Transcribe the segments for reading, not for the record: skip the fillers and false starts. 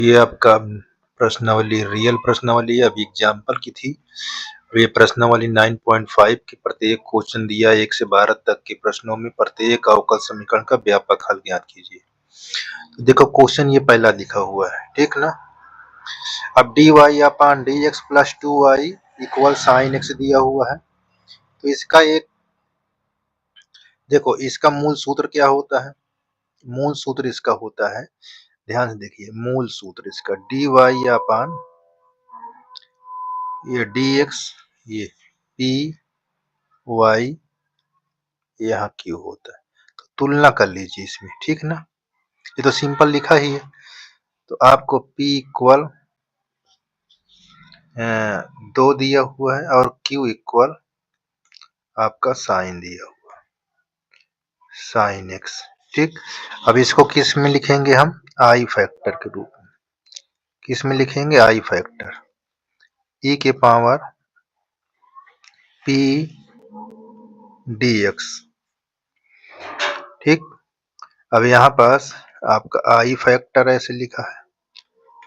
ये आपका प्रश्नावली रियल प्रश्नावली है, अभी एग्जाम्पल की थी। ये प्रश्नावली 9.5 के प्रत्येक क्वेश्चन दिया 1 से 12 तक के प्रश्नों में प्रत्येक अवकल समीकरण का व्यापक हल ज्ञात कीजिए। तो देखो क्वेश्चन ये पहला लिखा हुआ है, ठीक ना। अब dy upon dx plus 2y equal sine x दिया हुआ है। तो इसका एक देखो, इसका मूल सूत्र क्या होता है? मूल सूत्र इसका होता है, ध्यान से देखिए, मूल सूत्र इसका dy अपान ये dx, ये p y यहाँ q होता है। तो तुलना कर लीजिए इसमें, ठीक ना। ये तो सिंपल लिखा ही है। तो आपको p इक्वल 2 दिया हुआ है और q इक्वल आपका साइन दिया हुआ है, साइन x, ठीक। अब इसको किस में लिखेंगे हम? आई फैक्टर के रूप में। किस में लिखेंगे? आई फैक्टर, e के पावर p dx, ठीक। अब यहाँ पास आपका आई फैक्टर ऐसे लिखा है।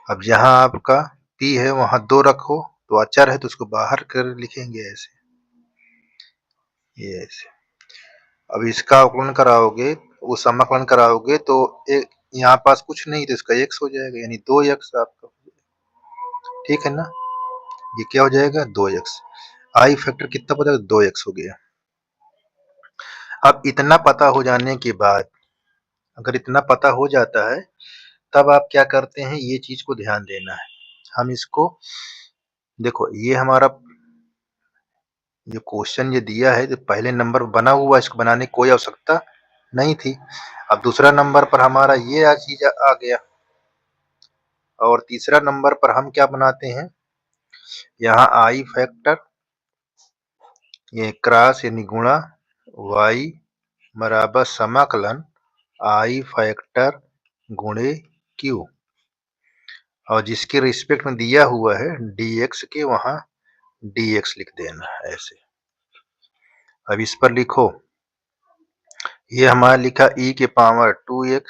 अब जहां आपका p है वहां 2 रखो, तो अचर है तो उसको बाहर कर लिखेंगे ऐसे, ये ऐसे। अब इसका अवकलन कराओगे, वो समाकलन कराओगे तो एक यहाँ पास कुछ नहीं तो इसका x हो जाएगा, यानी 2x आपका, ठीक है ना। ये क्या हो जाएगा? 2x। आई फैक्टर कितना पता? 2x हो गया। अब इतना पता हो जाने के बाद, अगर इतना पता हो जाता है तब आप क्या करते हैं, ये चीज को ध्यान देना है। हम इसको देखो, ये हमारा जो क्वेश्चन ये दिया है, जो पहले नंबर बना हुआ, इसको बनाने की कोई आवश्यकता नहीं थी। अब दूसरा नंबर पर हमारा ये चीज आ गया, और तीसरा नंबर पर हम क्या बनाते हैं, यहाँ आई फैक्टर ये क्रॉस यानी गुणा y बराबर समाकलन आई फैक्टर गुणे q, और जिसके रिस्पेक्ट में दिया हुआ है dx के वहां dx लिख देना है ऐसे। अब इस पर लिखो, ये हमारा लिखा e के पावर 2x,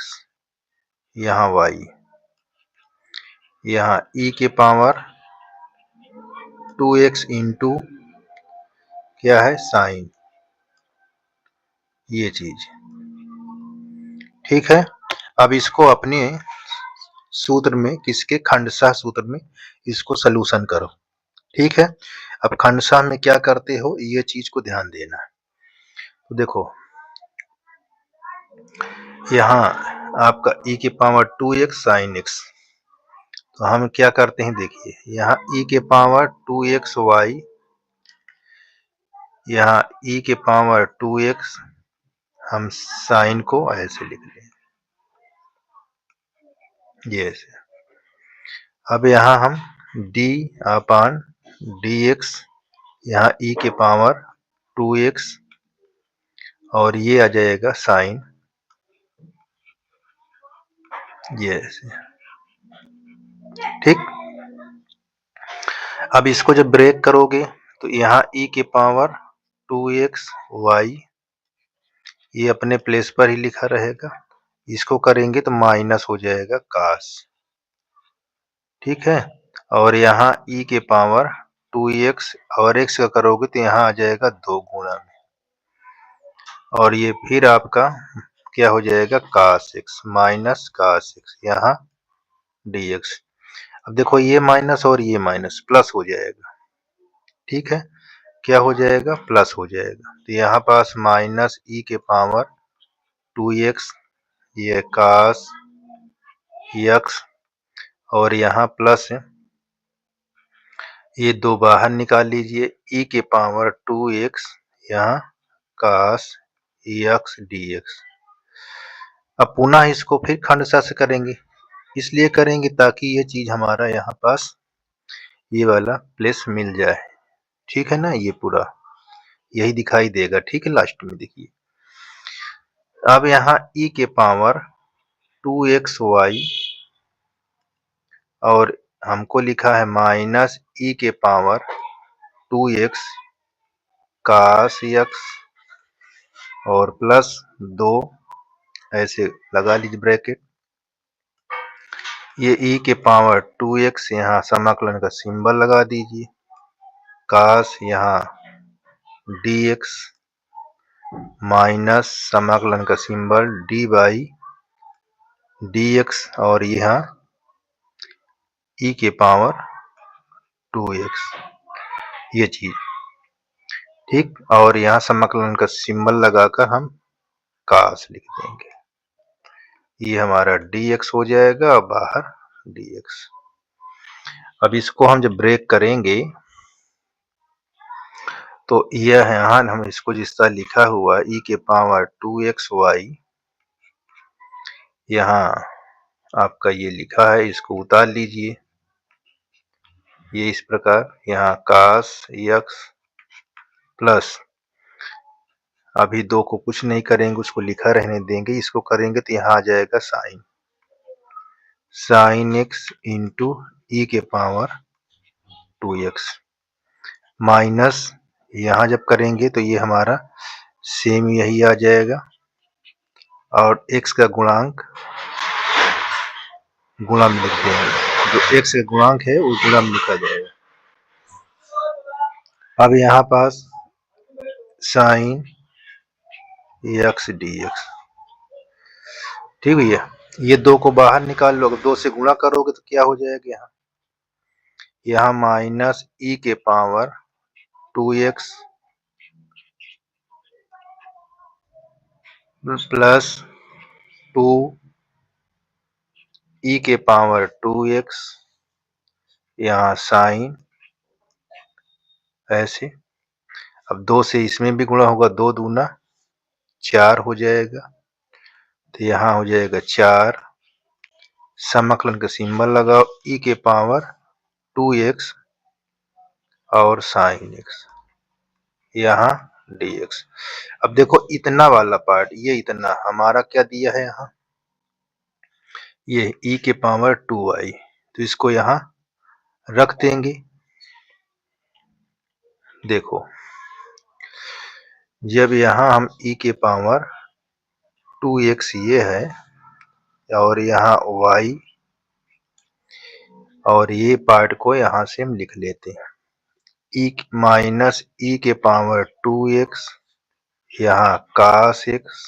यहाँ y, यहाँ e के पावर 2x इंटू क्या है? साइन, ये चीज, ठीक है। अब इसको अपने सूत्र में, किसके? खंडशः सूत्र में इसको सलूशन करो, ठीक है। अब खंडशः में क्या करते हो, ये चीज को ध्यान देना है। तो देखो, यहाँ आपका e के पावर 2x साइन x, तो हम क्या करते हैं, देखिए, यहाँ e के पावर 2xy, यहाँ e के पावर 2x, हम साइन को ऐसे लिख लें, ये ऐसे। अब यहाँ हम d अपान dx, यहाँ e के पावर 2x, और ये आ जाएगा साइन, ये ऐसे, ठीक। अब इसको जब ब्रेक करोगे तो यहाँ e के पावर 2xy, ये अपने प्लेस पर ही लिखा रहेगा। इसको करेंगे तो माइनस हो जाएगा कास, ठीक है। और यहाँ e के पावर 2x और x का करोगे तो यहाँ आ जाएगा 2 गुणा में, और ये फिर आपका क्या हो जाएगा? कास x माइनस कास x, यहाँ dx। अब देखो, ये माइनस और ये माइनस प्लस हो जाएगा, ठीक है। क्या हो जाएगा? प्लस हो जाएगा। तो यहाँ पास माइनस e के पावर 2x, ये कास x, और यहाँ प्लस है, ये 2 बाहर निकाल लीजिए, e के पावर 2x, यहाँ कास x dx। अब पुनः इसको फिर खंडशः से करेंगे, इसलिए करेंगे ताकि ये चीज हमारा यहाँ पास ये वाला प्लेस मिल जाए, ठीक है ना। ये पूरा यही दिखाई देगा, ठीक है। लास्ट में देखिए, अब यहाँ e के पावर 2xy, और हमको लिखा है माइनस e के पावर 2x कास x, और प्लस 2 ऐसे लगा लीजिए ब्रैकेट। ये e के पावर 2x यहाँ समाकलन का सिंबल लगा दीजिए, काश यहाँ dx माइनस समाकलन का सिंबल d बाई dx और यहाँ e के पावर 2x ये चीज ठीक। और यहाँ समाकलन का सिंबल लगाकर हम काश लिख देंगे, ये हमारा dx हो जाएगा और बाहर dx। अब इसको हम जब ब्रेक करेंगे तो यह यहाँ हम इसको जिस तरह लिखा हुआ e के पावर 2xy, यहाँ आपका ये लिखा है, इसको उतार लीजिए, ये इस प्रकार यहाँ काश x प्लस, अभी 2 को कुछ नहीं करेंगे, उसको लिखा रहने देंगे, इसको करेंगे तो यहाँ आ जाएगा साइन x इंटू ई के पावर 2x माइनस, यहाँ जब करेंगे तो ये हमारा सेम यही आ जाएगा और x का गुणांक गुणा में लिख देंगे, जो x का गुणांक है वो गुणा में लिखा जाएगा। अब यहाँ पास साइन x dx, ठीक है। ये 2 को बाहर निकाल लो, 2 से गुणा करोगे तो क्या हो जाएगा, यहाँ माइनस e के पावर 2x प्लस 2 e के पावर 2x यहाँ साइन ऐसे। अब 2 से इसमें भी गुणा होगा, 2 दूना 4 हो जाएगा, तो यहाँ हो जाएगा 4, समाकलन का सिंबल लगाओ e के पावर 2x और साइन x यहाँ dx। अब देखो इतना वाला पार्ट, ये इतना हमारा क्या दिया है यहाँ, ये e के पावर 2y, तो इसको यहाँ रख देंगे। देखो जब यहाँ हम e के पावर 2x ये है और यहाँ y और ये पार्ट को यहाँ से हम लिख लेते हैं, e माइनस e के पावर 2x यहाँ cos x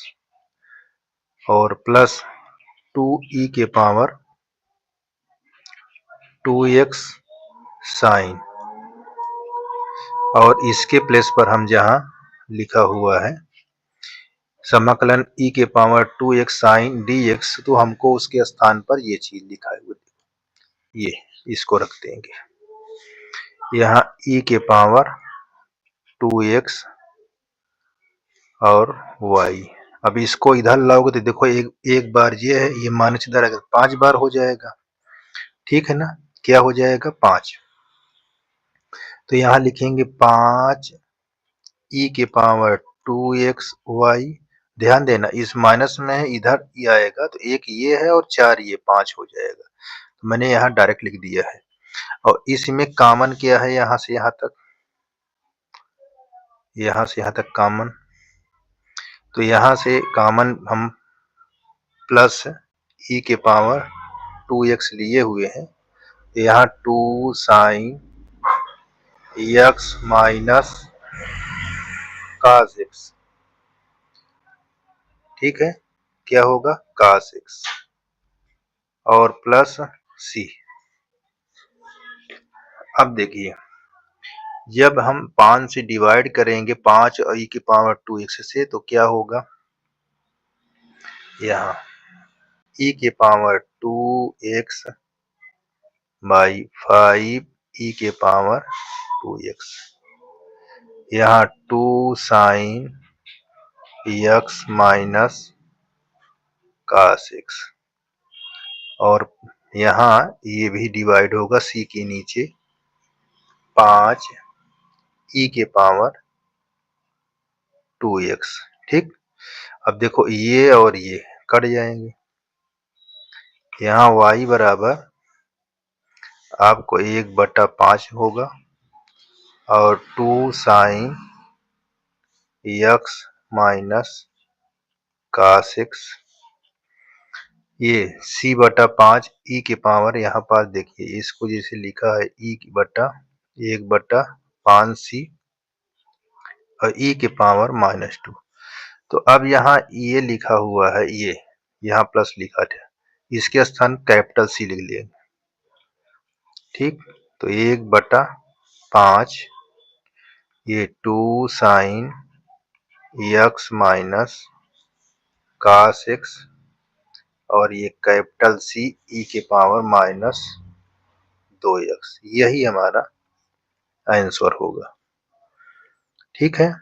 और प्लस 2e के पावर 2x साइन, और इसके प्लेस पर हम जहाँ लिखा हुआ है समाकलन e के पावर 2x साइन dx, तो हमको उसके स्थान पर ये चीज लिखा है, ये इसको रख देंगे यहाँ e के पावर 2x और y। अब इसको इधर लाओगे तो देखो एक बार ये है, ये माइनस इधर आएगा 5 बार हो जाएगा, ठीक है ना, क्या हो जाएगा 5, तो यहाँ लिखेंगे 5 e के पावर 2xy। ध्यान देना इस माइनस में इधर ये आएगा तो एक ये है और 4 ये 5 हो जाएगा, तो मैंने यहाँ डायरेक्ट लिख दिया है। और इसमें कॉमन क्या है, यहाँ से यहाँ तक, यहाँ से यहाँ तक कॉमन, तो यहाँ से कॉमन हम प्लस e के पावर 2x लिए हुए हैं, यहाँ 2 sine x minus cos x, ठीक है, क्या होगा cos x और प्लस c। अब देखिए जब हम 5 से डिवाइड करेंगे 5 और e की पावर 2x से, तो क्या होगा, यहाँ e की पावर 2x बाई 5 e के पावर 2x, यहाँ 2 sine x minus cos x और यहाँ ये भी डिवाइड होगा c के नीचे 5 e के पावर 2x, ठीक। अब देखो ये और ये कट जाएंगे, यहाँ y बराबर आपको 1/5 होगा और 2 sine x minus cos x ये c बटा 5 ई के पावर, यहाँ पास देखिए इसको जैसे लिखा है ई बटा 1/5c और ई के पावर -2। तो अब यहाँ ये लिखा हुआ है, ये यहाँ प्लस लिखा था, इसके स्थान कैपिटल C लिख लेंगे। ठीक, तो 1/5 ये 2 sine x minus cos x और ये कैपिटल C ई के पावर -2x, यही हमारा आंसर होगा। ठीक है,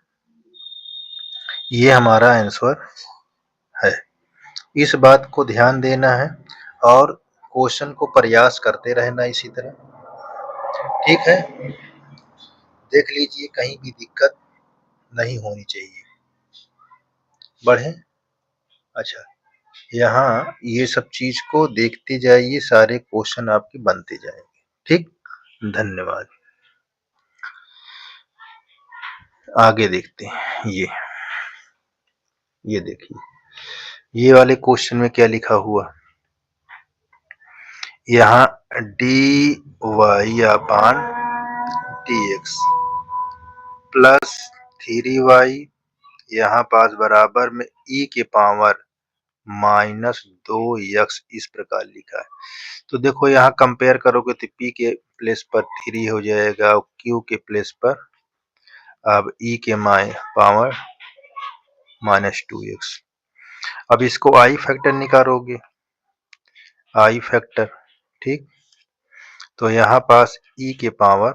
ये हमारा आंसर है। इस बात को ध्यान देना है और क्वेश्चन को प्रयास करते रहना इसी तरह। ठीक है, देख लीजिए कहीं भी दिक्कत नहीं होनी चाहिए। बढ़े। अच्छा, यहाँ ये सब चीज को देखते जाइए, सारे क्वेश्चन आपके बनते जाएंगे। ठीक, धन्यवाद। आगे देखते हैं। ये देखिए, ये वाले क्वेश्चन में क्या लिखा हुआ, यहाँ dy upon dx plus 3y यहाँ पास बराबर में e के पावर -2x इस प्रकार लिखा है। तो देखो यहाँ कंपेयर करोगे तो p के प्लेस पर 3 हो जाएगा और q के प्लेस पर अब e के पावर -2x। अब इसको i फैक्टर निकालोगे, i फैक्टर। ठीक, तो यहाँ पास e के पावर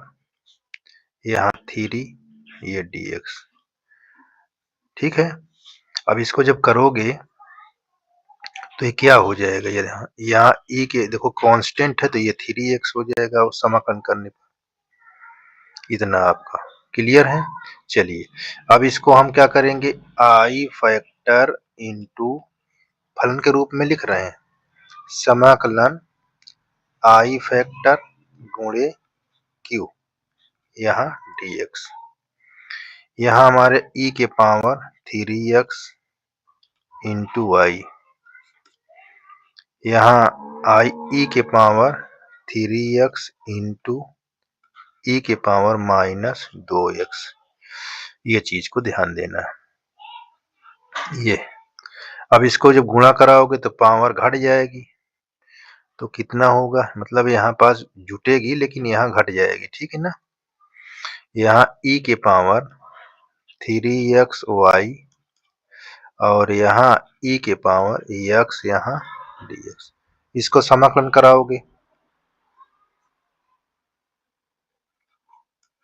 यहाँ 3 ये dx। ठीक है, अब इसको जब करोगे तो ये क्या हो जाएगा, ये यहाँ e के देखो कांस्टेंट है तो ये 3x हो जाएगा और समाकलन करने पर। इतना आपका क्लियर है। चलिए अब इसको हम क्या करेंगे, i फैक्टर इंटू फलन के रूप में लिख रहे हैं, समाकलन i फैक्टर गुणे q यहाँ dx। यहाँ हमारे e के पावर 3x इंटू y, यहाँ i e के पावर 3x इंटू e के पावर -2x। ये चीज को ध्यान देना है। ये अब इसको जब गुणा कराओगे तो पावर घट जाएगी, तो कितना होगा, मतलब यहाँ पास जुटेगी लेकिन यहाँ घट जाएगी। ठीक है ना, यहाँ e के पावर 3xy और यहाँ e के पावर x यहाँ dx। इसको समाकलन कराओगे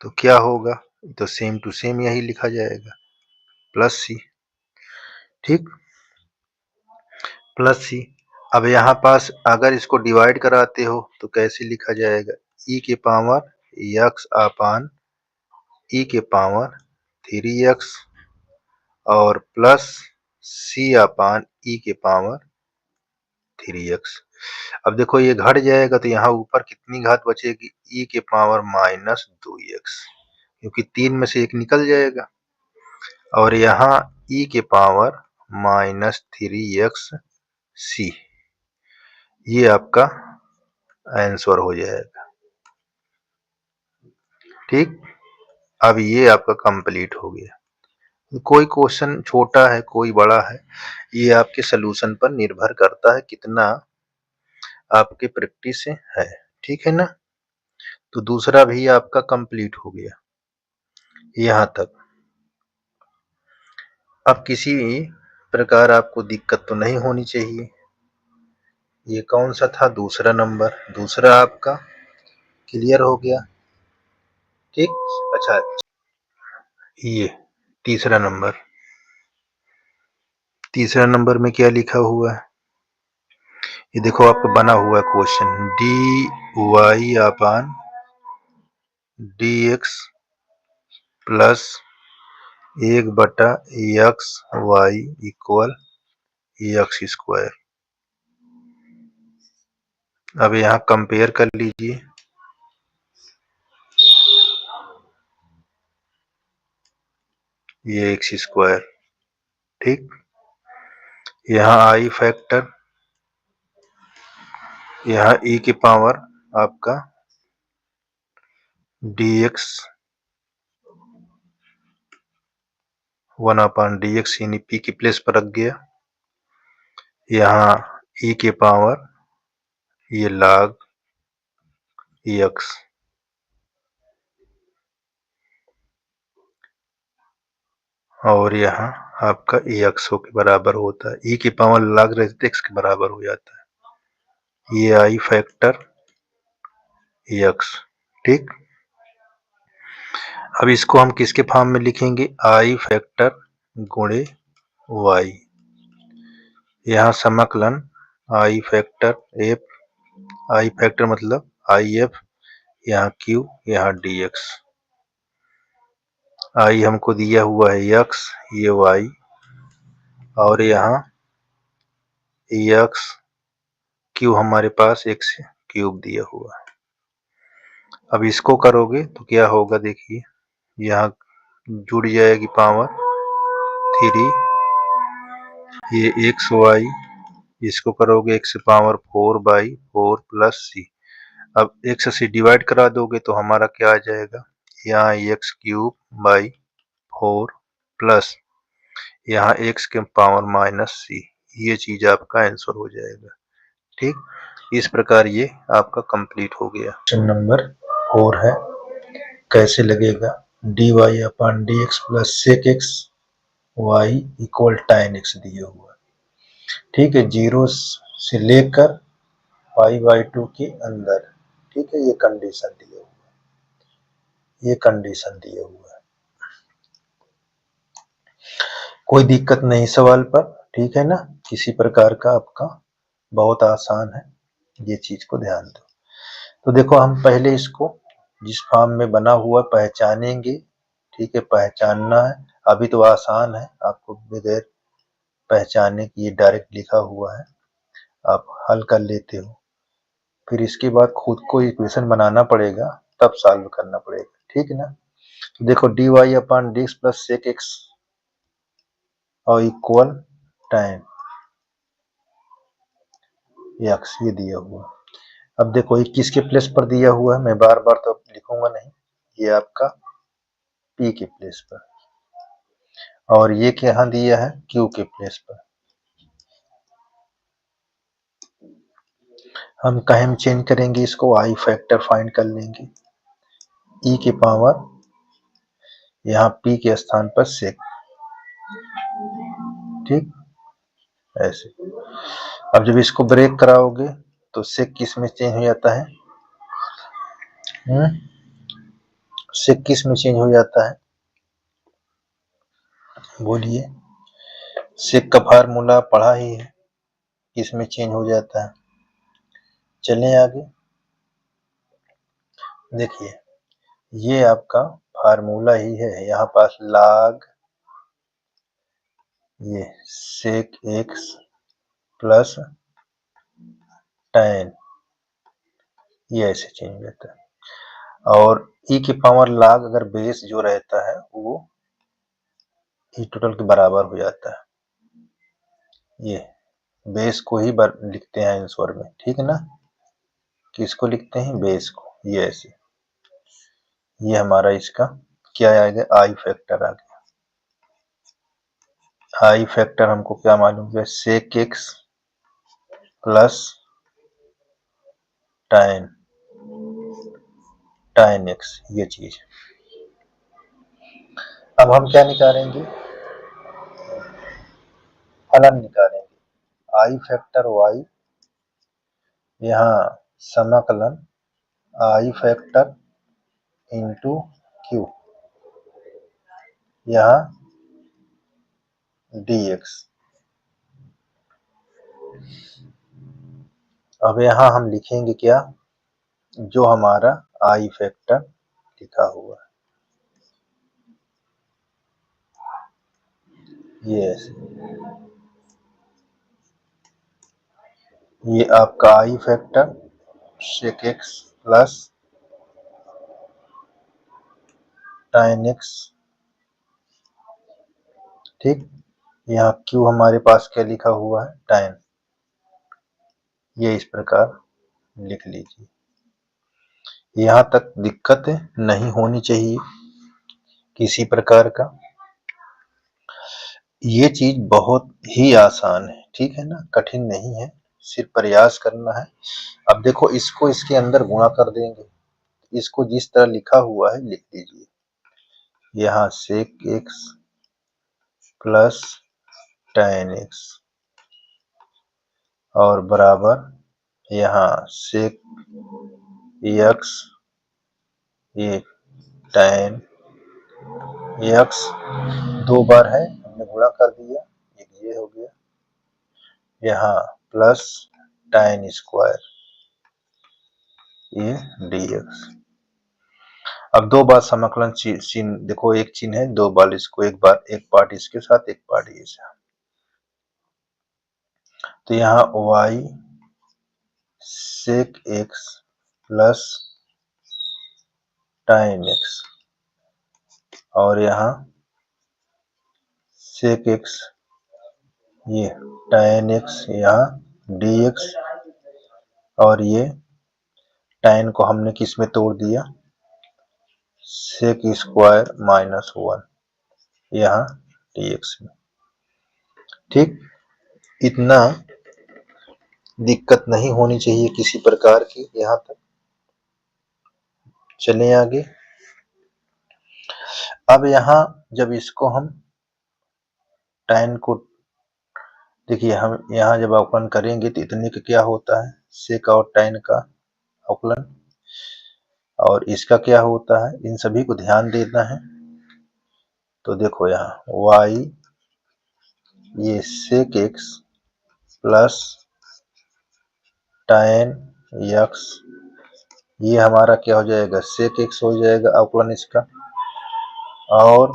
तो क्या होगा, तो सेम टू सेम यही लिखा जाएगा, प्लस c। ठीक, प्लस c। अब यहाँ पास अगर इसको डिवाइड कराते हो तो कैसे लिखा जाएगा, e के पावर x अपान e के पावर 3x और प्लस c अपान e के पावर 3x। अब देखो ये घट जाएगा तो यहाँ ऊपर कितनी घात बचेगी, e के पावर -2x, क्योंकि 3 में से 1 निकल जाएगा और यहाँ e के पावर -3xc, ये आपका आंसर हो जाएगा। ठीक, अब ये आपका कंप्लीट हो गया। कोई क्वेश्चन छोटा है कोई बड़ा है, ये आपके सलूशन पर निर्भर करता है कितना आपके प्रैक्टिस से है। ठीक है ना, तो दूसरा भी आपका कंप्लीट हो गया यहाँ तक। अब किसी प्रकार आपको दिक्कत तो नहीं होनी चाहिए। ये कौन सा था, दूसरा नंबर, दूसरा आपका क्लियर हो गया। ठीक, अच्छा ये तीसरा नंबर, तीसरा नंबर में क्या लिखा हुआ है, ये देखो आपका बना हुआ है question, dy upon dx plus 1/xy equal x²। अब यहाँ कंपेयर कर लीजिए, ये x²। ठीक, यहाँ i फैक्टर यहाँ e की पावर आपका dx 1/dx यानी p की प्लेस पर रख गया। यहाँ e की पावर ये log x और यहाँ आपका x के बराबर होता है। e की पावर log x के बराबर हो जाता है। ये आई फैक्टर x, ठीक। अब इसको हम किसके फॉर्म में लिखेंगे? आई फैक्टर गुणे y। यहाँ समाकलन आई फैक्टर f, आई फैक्टर मतलब आई एफ, यहाँ q, यहाँ dx। आई हमको दिया हुआ है x, ये y और यहाँ x, q हमारे पास x क्यूब दिया हुआ है। अब इसको करोगे तो क्या होगा? देखिए यहाँ जुड़ जाएगी पावर 3, ये एक्स वाई, इसको करोगे x पावर 4/4 प्लस c। अब x से डिवाइड करा दोगे तो हमारा क्या आ जाएगा? यहाँ x क्यूब बाई 4 प्लस यहाँ x के पावर -c। ये चीज आपका आंसर हो जाएगा, ठीक। इस प्रकार ये आपका कंप्लीट हो गया। क्वेश्चन नंबर 4 है, कैसे लगेगा? dy upon dx plus sec x y equal tan x दिया हुआ, ठीक है। 0 से लेकर π/2 के अंदर, ठीक है। ये कंडीशन दिया हुआ है, ये कंडीशन दिया हुआ है। कोई दिक्कत नहीं सवाल पर, ठीक है ना। किसी प्रकार का आपका बहुत आसान है, ये चीज को ध्यान दो। तो देखो हम पहले इसको जिस फॉर्म में बना हुआ पहचानेंगे, ठीक है। पहचानना है, अभी तो आसान है, आपको बगैर पहचाने कि ये डायरेक्ट लिखा हुआ है, आप हल कर लेते हो। फिर इसके बाद खुद को इक्वेशन बनाना पड़ेगा, तब सॉल्व करना पड़ेगा, ठीक है ना। तो देखो dy upon dx plus sec x और इक्वल tan x, ये दिया हुआ। अब देखो ये किसके प्लेस पर दिया हुआ है, मैं बार बार तो लिखूंगा नहीं, ये आपका p के प्लेस पर, और ये क्या दिया है? q के प्लेस पर। हम कहीं में चेंज करेंगे इसको, आई फैक्टर फाइंड कर लेंगे, e के पावर यहाँ p के स्थान पर sec, ठीक, ऐसे। अब जब इसको ब्रेक कराओगे तो sec किस में चेंज हो जाता है? sec किस में चेंज हो जाता है? बोलिए। sec का फार्मूला पढ़ा ही है, किस में चेंज हो जाता है। चलें आगे, देखिए ये आपका फार्मूला ही है, यहाँ पास log ये sec x प्लस tan, ये ऐसे चेंज हो जाता है। और e की पावर log अगर बेस जो रहता है वो e टोटल के बराबर हो जाता है। ये बेस को ही लिखते हैं आंसर में, ठीक है ना। किसको लिखते हैं? बेस को, ये ऐसे। ये हमारा इसका क्या आएगा? आई फैक्टर आ गया। आई फैक्टर हमको क्या मालूम है? sec x plus tan x, ये चीज। अब हम क्या निकालेंगे? फलन निकालेंगे। आई फैक्टर y, यहाँ समाकलन आई फैक्टर इंटू q, यहाँ dx। अब यहाँ हम लिखेंगे क्या? जो हमारा आई फैक्टर लिखा हुआ है, ये ऐसे। ये आपका आई factor sec x plus tan x, ठीक। यहाँ q हमारे पास क्या लिखा हुआ है? tan। ये इस प्रकार लिख लीजिए। यहाँ तक दिक्कत नहीं होनी चाहिए किसी प्रकार का। ये चीज बहुत ही आसान है, ठीक है ना, कठिन नहीं है, सिर्फ प्रयास करना है। अब देखो इसको इसके अंदर गुणा कर देंगे, इसको जिस तरह लिखा हुआ है लिख लीजिए। यहाँ sec x plus tan x और बराबर यहाँ sec x ये tan x 2 बार है, हमने गुणा कर दिया, ये हो गया। यहाँ प्लस tan स्क्वायर ये dx। अब 2 बार समाकलन चिन्ह देखो, एक चिन्ह है, 2 बार इसको एक पार्ट इसके साथ एक पार्ट ये से। तो यहाँ y sec x plus tan x और यहाँ sec x ये tan x यहाँ dx और ये tan को हमने किस में तोड़ दिया, sec स्क्वायर माइनस 1 यहाँ dx में। ठीक, इतना दिक्कत नहीं होनी चाहिए किसी प्रकार की। यहाँ तक चलें आगे। अब यहाँ जब इसको हम tan को देखिए, हम यहाँ जब अवकलन करेंगे तो इतने का क्या होता है, sec और tan का अवकलन, और इसका क्या होता है, इन सभी को ध्यान देना है। तो देखो यहाँ y ये sec x plus tan x ये हमारा क्या हो जाएगा, sec x हो जाएगा अवकलन इसका, और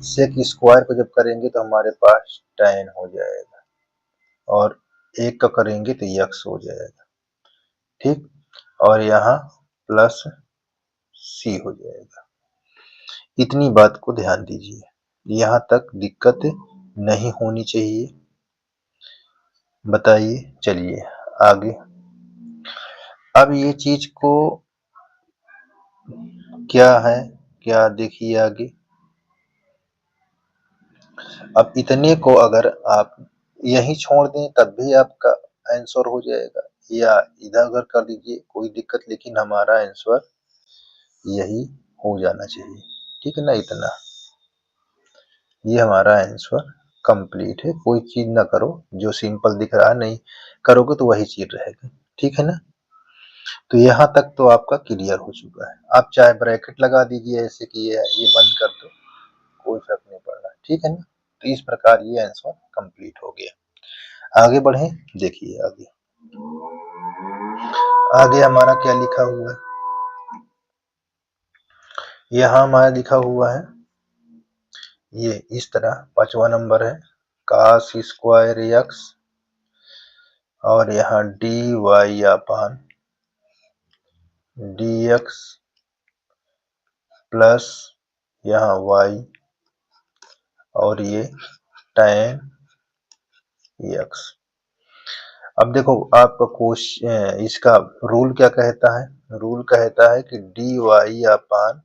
sec स्क्वायर को जब करेंगे तो हमारे पास tan हो जाएगा, और एक का करेंगे तो x हो जाएगा। ठीक, और यहाँ प्लस c हो जाएगा। इतनी बात को ध्यान दीजिए, यहाँ तक दिक्कत नहीं होनी चाहिए। बताइए, चलिए आगे। अब ये चीज को क्या है, क्या देखिए आगे। अब इतने को अगर आप यही छोड़ दें तब भी आपका आंसर हो जाएगा, या इधर उधर कर दीजिए, कोई दिक्कत, लेकिन हमारा आंसर यही हो जाना चाहिए। ठीक है ना, इतना ये हमारा आंसर कंप्लीट है। कोई चीज ना करो, जो सिंपल दिख रहा है नहीं करोगे तो वही चीज रहेगा। ठीक है ना, तो यहाँ तक तो आपका क्लियर हो चुका है। आप चाहे ब्रैकेट लगा दीजिए ऐसे कि ये बंद कर दो, कोई फर्क नहीं पड़ रहा। ठीक है ना, तो इस प्रकार ये आंसर कंप्लीट हो गया। आगे बढ़े, देखिए आगे। आगे हमारा क्या लिखा हुआ है, यहाँ हमारा लिखा हुआ है ये इस तरह, 5वां नंबर है cos स्क्वायर x और यहाँ dy अपान dx प्लस यहाँ y और ये tan x। अब देखो आपका क्वेश्चन, इसका रूल क्या कहता है, रूल कहता है कि dy upon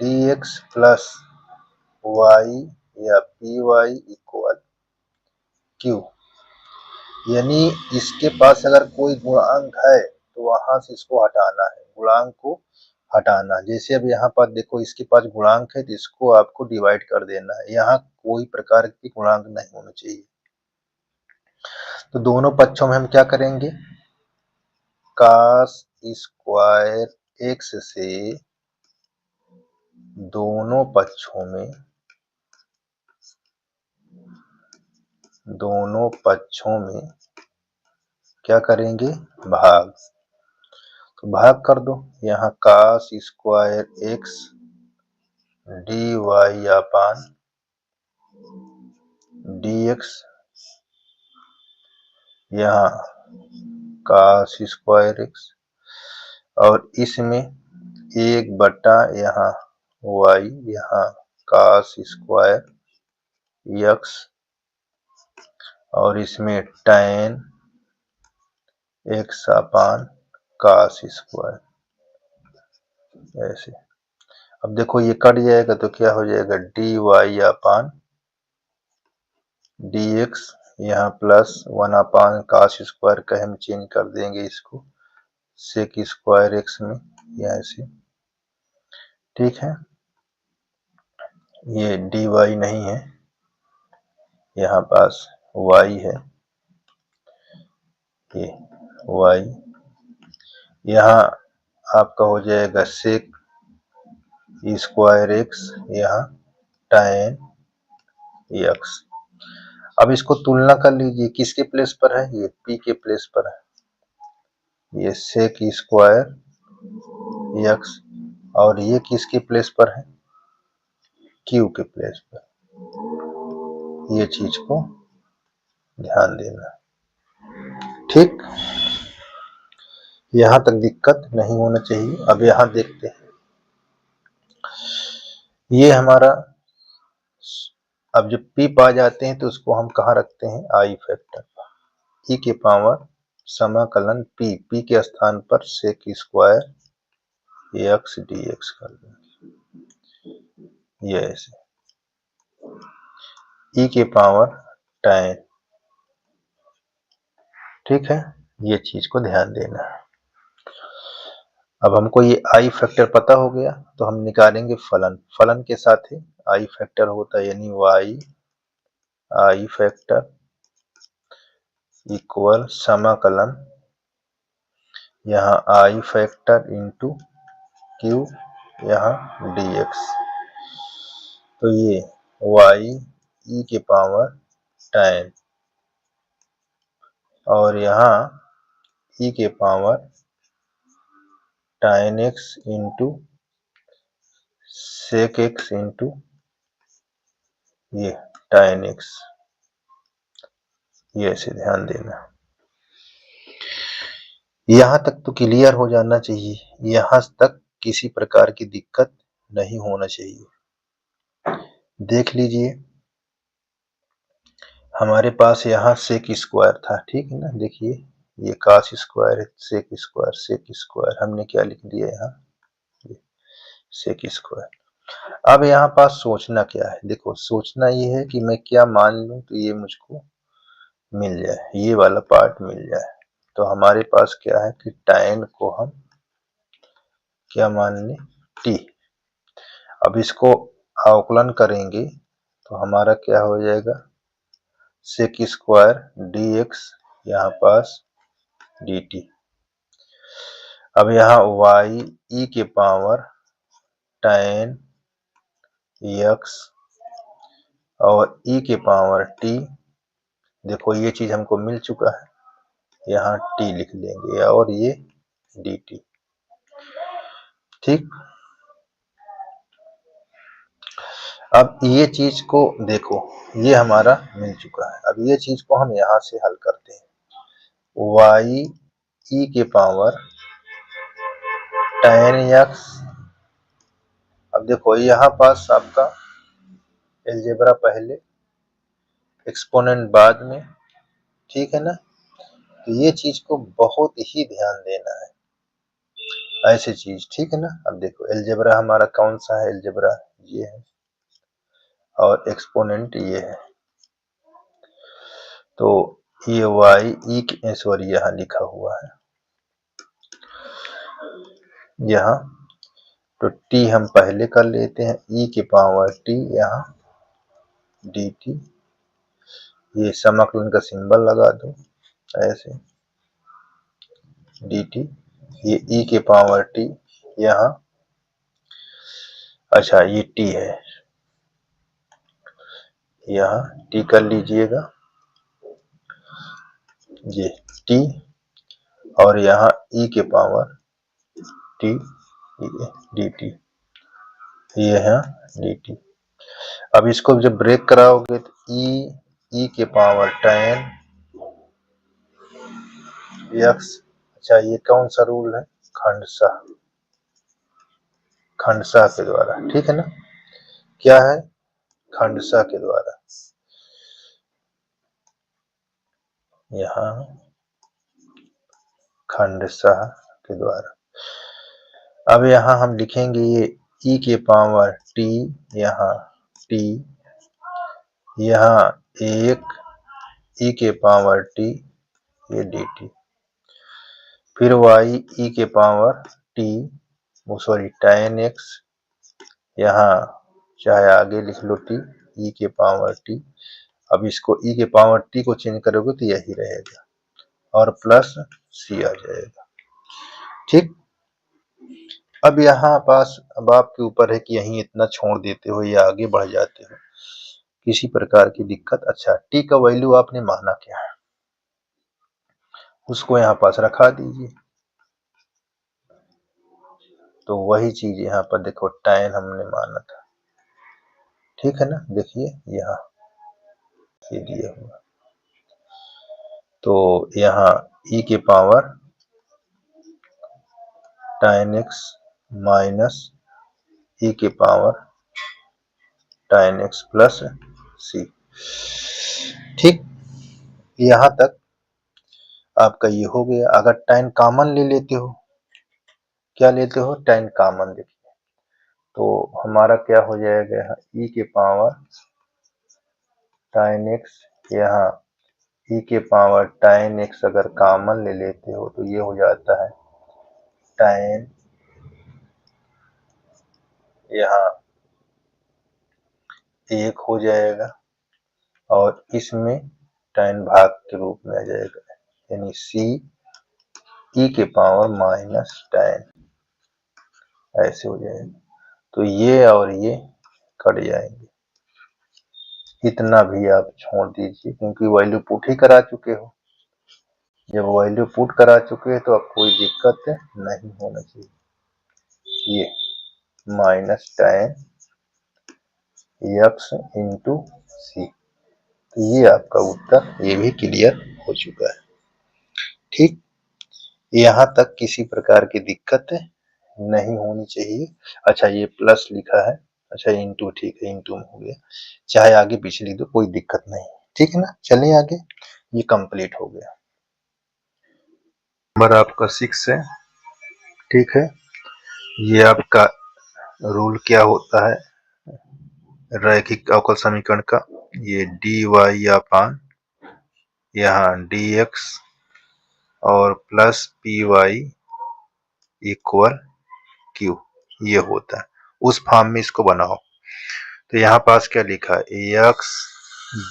dx plus y या py इक्वल q। यानी इसके पास अगर कोई गुणांक है तो वहां से इसको हटाना है, गुणांक को हटाना। जैसे अब यहाँ पर देखो इसके पास गुणांक है तो इसको आपको डिवाइड कर देना है, यहाँ कोई प्रकार की गुणांक नहीं होना चाहिए। तो दोनों पक्षों में हम क्या करेंगे, cos स्क्वायर x से दोनों पक्षों में क्या करेंगे, भाग। तो भाग कर दो, यहाँ cos square x dy upon dx, यहाँ cos स्क्वायर x और इसमें 1 यहाँ y, यहाँ cos स्क्वायर x और इसमें tan x अपान cos स्क्वायर, ऐसे। अब देखो ये कट जाएगा तो क्या हो जाएगा, dy अपान dx, यहाँ प्लस 1 अपान cos स्क्वायर का हम चेंज कर देंगे इसको sec स्क्वायर x में, यहाँ से, ठीक है। ये dy नहीं है, यहाँ पास y है, ये y, यहाँ आपका हो जाएगा sec स्क्वायर x, यहाँ tan x। अब इसको तुलना कर लीजिए, किसके प्लेस पर है, ये p के प्लेस पर है, ये sec स्क्वायर x, और ये किसके प्लेस पर है, q के प्लेस पर। ये चीज को ध्यान देना, ठीक। यहां तक दिक्कत नहीं होना चाहिए। अब यहां देखते हैं, ये हमारा, अब जब p पा जाते हैं तो उसको हम कहाँ रखते हैं, आई फैक्टर पर, e के पावर समाकलन p के स्थान पर sec स्क्वायर x dx कर देंगे, ये ऐसे, e के पावर tan, ठीक है। ये चीज को ध्यान देना है। अब हमको ये आई फैक्टर पता हो गया तो हम निकालेंगे फलन, फलन के साथ ही आई फैक्टर होता है, यानी y आई फैक्टर इक्वल समाकलन, यहाँ आई फैक्टर इंटू क्यू, यहाँ dx, तो ये y e के पावर tan, और यहाँ e के power tan x into sec x into ये tan x, ये ऐसे ध्यान देना। यहाँ तक तो क्लियर हो जाना चाहिए, यहाँ तक किसी प्रकार की दिक्कत नहीं होना चाहिए। देख लीजिए, हमारे पास यहाँ sec स्क्वायर था, ठीक है ना, देखिए ये cos स्क्वायर है, sec स्क्वायर, sec स्क्वायर, हमने क्या लिख दिया यहाँ, sec स्क्वायर। अब यहाँ पास सोचना क्या है, देखो सोचना ये है कि मैं क्या मान लूं तो ये मुझको मिल जाए, ये वाला पार्ट मिल जाए। तो हमारे पास क्या है कि tan को हम क्या मान लें, t। अब इसको अवकलन करेंगे तो हमारा क्या हो जाएगा, sec स्क्वायर dx, यहाँ पास dt। अब यहाँ y e के पावर tan x और e के पावर t, देखो ये चीज हमको मिल चुका है, यहाँ t लिख लेंगे और ये dt, ठीक। अब ये चीज को देखो, ये हमारा मिल चुका है। अब ये चीज को हम यहाँ से हल करते हैं, y e के पावर tan x, अब देखो यहाँ पास आपका एलजेब्रा पहले, एक्सपोनेंट बाद में, ठीक है ना। तो ये चीज को बहुत ही ध्यान देना है, ऐसी चीज, ठीक है ना। अब देखो एलजेब्रा हमारा कौन सा है, एलजेब्रा ये है और एक्सपोनेंट ये है, तो ये y e, सॉरी यहाँ लिखा हुआ है यहाँ, तो t हम पहले कर लेते हैं, e के पावर t, यहाँ dt, ये समाकलन का सिंबल लगा दो ऐसे, dt, ये e के पावर t, यहाँ, अच्छा ये t है, यहाँ t कर लीजिएगा, ये t, और यहाँ e के पावर t dt, ये है dt। अब इसको जब ब्रेक कराओगे तो e के पावर tan x, अच्छा ये कौन सा रूल है, खंडशः, खंडशः के द्वारा, ठीक है ना, क्या है, खंडशः के द्वारा, यहाँ खंडशः के द्वारा। अब यहाँ हम लिखेंगे ये e के पावर t, यहाँ t, यहाँ 1 e के पावर t, ये dt, फिर y e के power t, sorry tan x, यहाँ चाहे आगे लिख लो t, e के पावर t। अब इसको e के पावर t को चेंज करोगे तो यही रहेगा और प्लस c आ जाएगा। ठीक, अब यहाँ पास अब आपके ऊपर है कि यहीं इतना छोड़ देते हो या आगे बढ़ जाते हो, किसी प्रकार की दिक्कत। अच्छा, t का वैल्यू आपने माना क्या है, उसको यहाँ पास रखा दीजिए। तो वही चीज यहाँ पर देखो, tan हमने माना था, ठीक है ना। देखिए यहाँ ये दिया हुआ, तो यहाँ e के power tan x minus e के power tan x plus c। ठीक, यहाँ तक आपका ये हो गया। अगर tan कॉमन ले लेते हो, क्या लेते हो, tan कॉमन देखिए, तो हमारा क्या हो जाएगा, यहाँ e के पावर tan x, यहाँ e के पावर tan x अगर कॉमन ले लेते हो तो ये हो जाता है tan, यहाँ 1 हो जाएगा और इसमें tan भाग के रूप में आ जाएगा, यानी c e के पावर माइनस tan, ऐसे हो जाएगा। तो ये और ये कट जाएंगे, इतना भी आप छोड़ दीजिए क्योंकि वैल्यू पुट ही करा चुके हो। जब वैल्यू पुट करा चुके हैं तो अब कोई दिक्कत नहीं होना चाहिए। ये माइनस tan x इंटू सी, तो ये आपका उत्तर, ये भी क्लियर हो चुका है। ठीक, यहाँ तक किसी प्रकार की दिक्कत नहीं होनी चाहिए। अच्छा, ये प्लस लिखा है, अच्छा इंटू, ठीक है इंटू में हो गया, चाहे आगे पीछे लिख दो कोई दिक्कत नहीं, ठीक है ना। चलिए आगे, ये कंप्लीट हो गया। नंबर आपका 6 है, ठीक है। ये आपका रूल क्या होता है रैखिक अवकल समीकरण का, ये dy अपान यहाँ dx और plus P Y equal q, ये होता है। उस फॉर्म में इसको बनाओ। तो यहाँ पास क्या लिखा है, x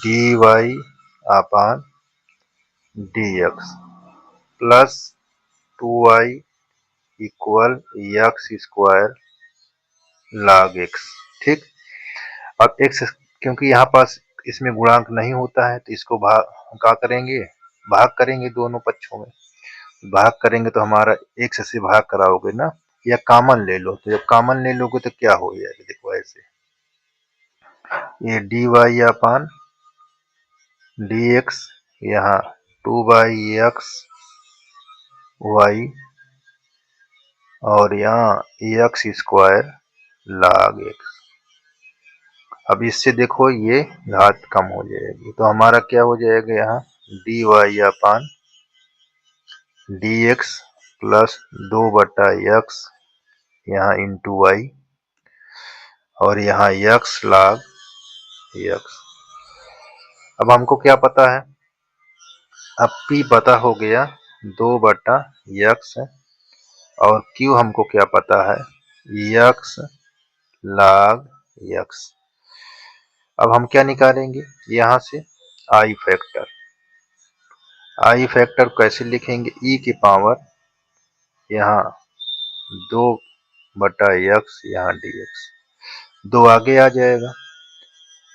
dy upon dx plus 2y equal x square log x। ठीक, अब x क्योंकि यहाँ पास इसमें गुणांक नहीं होता है तो इसको भाग क्या करेंगे, भाग करेंगे दोनों पक्षों में। भाग करेंगे तो हमारा x से भाग कराओगे ना, या कॉमन ले लो, तो जब कॉमन ले लोगे तो क्या हो जाएगा, देखो ऐसे, ये dy अपान dx, यहाँ 2/x y और यहाँ x स्क्वायर log x। अब इससे देखो ये घात कम हो जाएगी, तो हमारा क्या हो जाएगा, यहाँ dy upon dx plus 2/x यहाँ इंटू y और यहाँ x log x। अब हमको क्या पता है, अब p पता हो गया 2/x और q हमको क्या पता है, x log x। अब हम क्या निकालेंगे यहाँ से, आई फैक्टर। आई फैक्टर कैसे लिखेंगे, e की पावर यहाँ 2/x यहाँ dx, 2 आगे आ जाएगा,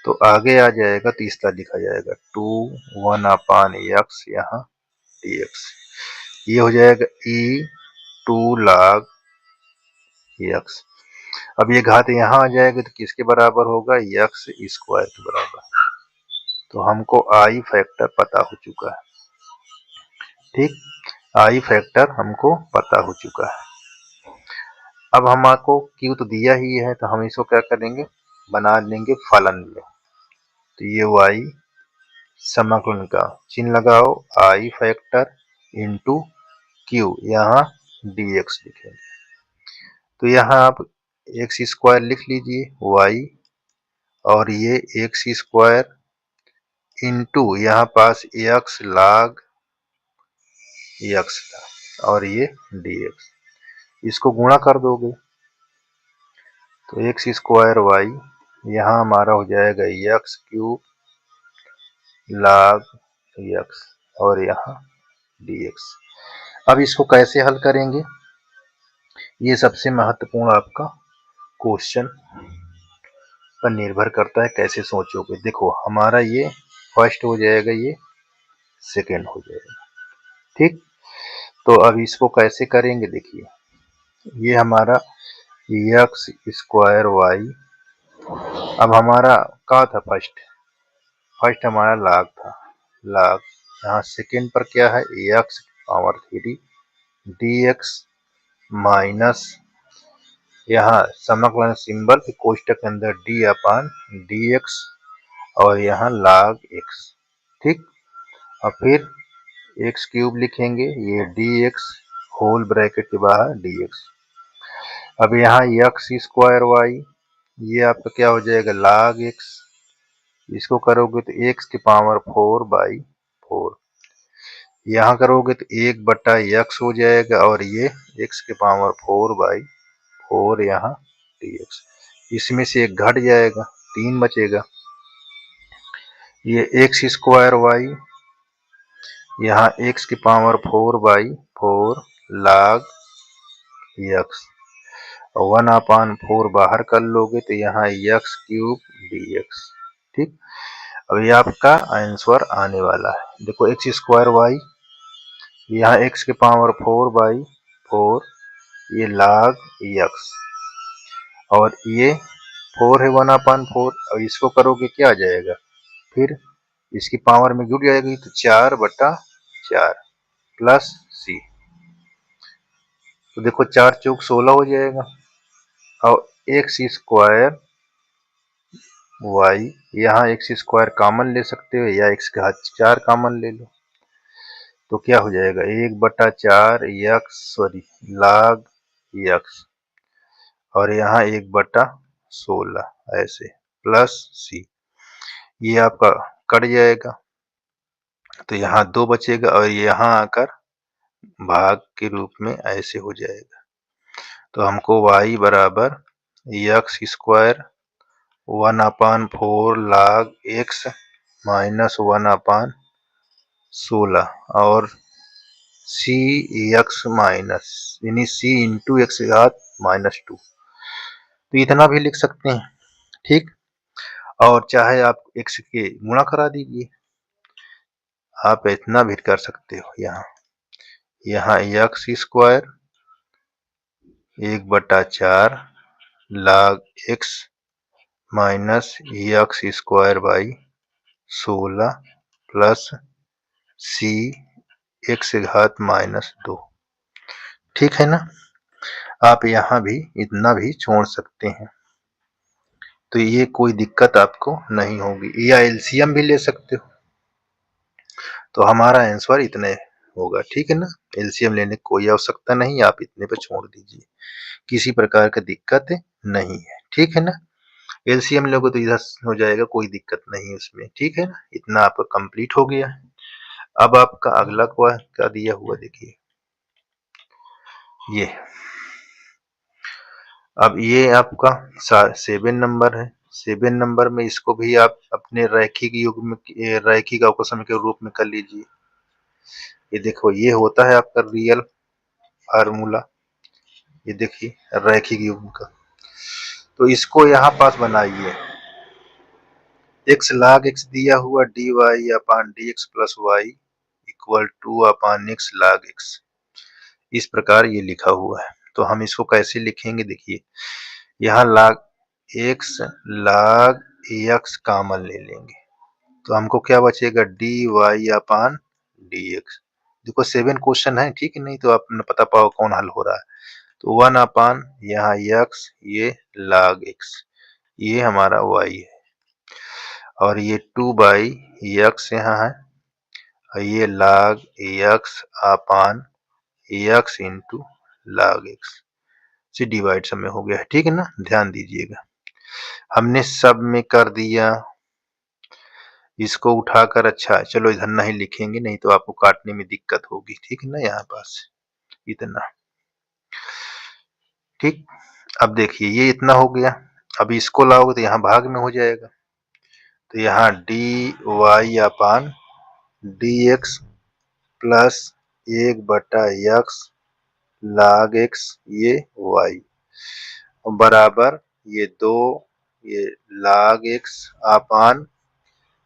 तो आगे आ जाएगा तो इस तरह लिखा जाएगा 1 अपान x यहाँ dx, ये हो जाएगा e 2 log x। अब ये घात यहाँ आ जाएगा तो किसके बराबर होगा, x स्क्वायर के बराबर। तो हमको आई फैक्टर पता हो चुका है। ठीक, आई फैक्टर हमको पता हो चुका है। अब हमको q तो दिया ही है तो हम इसको क्या करेंगे, बना लेंगे फलन में। तो ये y समाकलन का चिन्ह लगाओ, आई फैक्टर इंटू क्यू, यहाँ dx लिखेंगे। तो यहाँ आप एक्स स्क्वायर लिख लीजिए y, और ये एक्स स्क्वायर इंटू यहाँ पास x log x था, और ये dx, इसको गुणा कर दोगे तो एक्स स्क्वायर वाई, यहाँ हमारा हो जाएगा एक्स क्यूब log x, और यहाँ dx। अब इसको कैसे हल करेंगे, ये सबसे महत्वपूर्ण आपका क्वेश्चन पर निर्भर करता है कैसे सोचोगे। देखो हमारा ये फर्स्ट हो जाएगा, ये सेकंड हो जाएगा, ठीक। तो अब इसको कैसे करेंगे, देखिए ये हमारा एक्स स्क्वायर वाई, अब हमारा क्या था, फर्स्ट हमारा log था, log, यहाँ सेकंड पर क्या है, एक्स पावर 3 dx माइनस, यहाँ समकलन सिंबल के कोष्टक के अंदर d अपान dx, और यहाँ log x, ठीक। और फिर एक्स क्यूब लिखेंगे, ये dx होल ब्रैकेट के बाहर dx। अब यहाँ एक्स स्क्वायर वाई, ये आपका क्या हो जाएगा, log x, इसको करोगे तो x की पावर 4/4, यहाँ करोगे तो 1/x हो जाएगा, और ये x की पावर 4/4 यहाँ dx, इसमें से एक घट जाएगा, 3 बचेगा। ये एक्स स्क्वायर वाई, यहाँ x की पावर 4/4 log x, और 1/4 बाहर कर लोगे तो यहाँ x क्यूब dx, ठीक। अब ये आपका आंसर आने वाला है। देखो एक्स स्क्वायर वाई, यहाँ x की पावर 4/4, ये log x, और ये 4 है 1/4, और इसको करोगे क्या आ जाएगा, फिर इसकी पावर में जुड़ जाएगी तो 4/4 प्लस c, तो देखो 4 चौक 16 हो जाएगा। और एक्स स्क्वायर वाई, यहाँ एक्स स्क्वायर कॉमन ले सकते हो, या x का 4 कॉमन ले लो, तो क्या हो जाएगा 1/4 log x, और यहाँ 1/16 ऐसे प्लस c, ये आपका कट जाएगा, तो यहाँ 2 बचेगा, और यहाँ आकर भाग के रूप में ऐसे हो जाएगा। तो हमको y बराबर x square 1/4 log x minus 1/16, और c x माइनस, यानी c इंटू एक्स घात -2, तो इतना भी लिख सकते हैं, ठीक। और चाहे आप x के गुणा करा दीजिए, आप इतना भी कर सकते हो, यहाँ x square 1/4 log x minus x square by 16 plus c x घात -2, ठीक है ना। आप यहाँ भी इतना भी छोड़ सकते हैं, तो ये कोई दिक्कत आपको नहीं होगी, या एलसीएम भी ले सकते हो, तो हमारा आंसर इतने होगा, ठीक है ना। एलसीएम लेने की कोई आवश्यकता नहीं, आप इतने पे छोड़ दीजिए, किसी प्रकार का दिक्कत नहीं है, ठीक है ना। एलसीएम लोगे तो इधर हो जाएगा, कोई दिक्कत नहीं उसमें, ठीक है ना। इतना आपका कंप्लीट हो गया है। अब आपका अगला क्या दिया हुआ देखिए, ये अब ये आपका 7 नंबर है। 7 नंबर में इसको भी आप अपने रैखिक युग में, रैखिक अवकल समीकरण के रूप में कर लीजिए। ये देखो ये होता है आपका रियल फार्मूला, ये देखिए रैखिक युग्म का, तो इसको यहाँ पास बनाइए, x log x दिया हुआ dy upon dx plus y equal 2/x log x, इस प्रकार ये लिखा हुआ है। तो हम इसको कैसे लिखेंगे, देखिए यहाँ x log x कॉमन ले लेंगे, तो हमको क्या बचेगा dy अपान dx। देखो 7 क्वेश्चन है, ठीक है, नहीं तो आप पता पाओ कौन हल हो रहा है। तो 1 अपान यहाँ x, ये log x, ये हमारा y है, और ये 2/x यहाँ है, और ये log x अपान एक्स इंटू log x से डिवाइड सब में हो गया है, ठीक है ना। ध्यान दीजिएगा, हमने सब में कर दिया। इसको उठाकर, अच्छा चलो इधर नहीं लिखेंगे, नहीं तो आपको काटने में दिक्कत होगी, ठीक है ना। यहाँ पास इतना, ठीक। अब देखिए ये इतना हो गया, अब इसको लाओगे तो यहाँ भाग में हो जाएगा, तो यहाँ d y upon d x plus 1/x log x ये y बराबर ये 2 ये log x अपान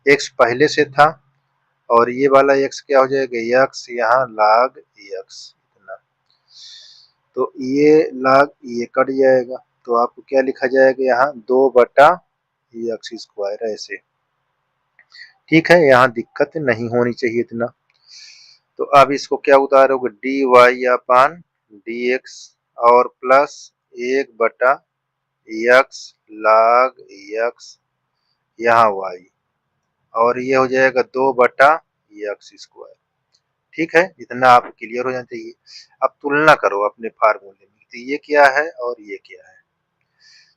x पहले से था और ये वाला x क्या हो जाएगा, x यहाँ log x इतना, तो ये log ये कट जाएगा, तो आपको क्या लिखा जाएगा यहाँ 2/x², ऐसे, ठीक है। यहाँ दिक्कत नहीं होनी चाहिए इतना। तो अब इसको क्या उतारोगे, D y upon d x और प्लस 1/x log x यहाँ y और ये हो जाएगा 2/x², ठीक है। इतना आप क्लियर हो जाना चाहिए। अब तुलना करो अपने फार्मूले में, तो ये क्या है और ये क्या है,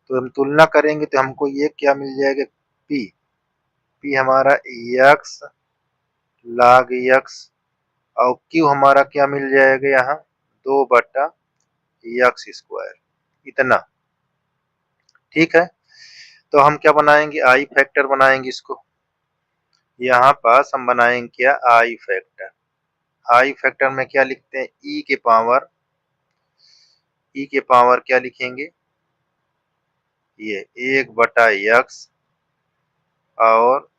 तो हम तुलना करेंगे तो हमको ये क्या मिल जाएगा, p हमारा x log x और q हमारा क्या मिल जाएगा यहाँ 2/x², इतना, ठीक है। तो हम क्या बनाएंगे, आई फैक्टर बनाएंगे इसको। यहाँ पास हम बनाएंगे क्या, आई फैक्टर। आई फैक्टर में क्या लिखते हैं, ई के पावर क्या लिखेंगे, ये 1/x और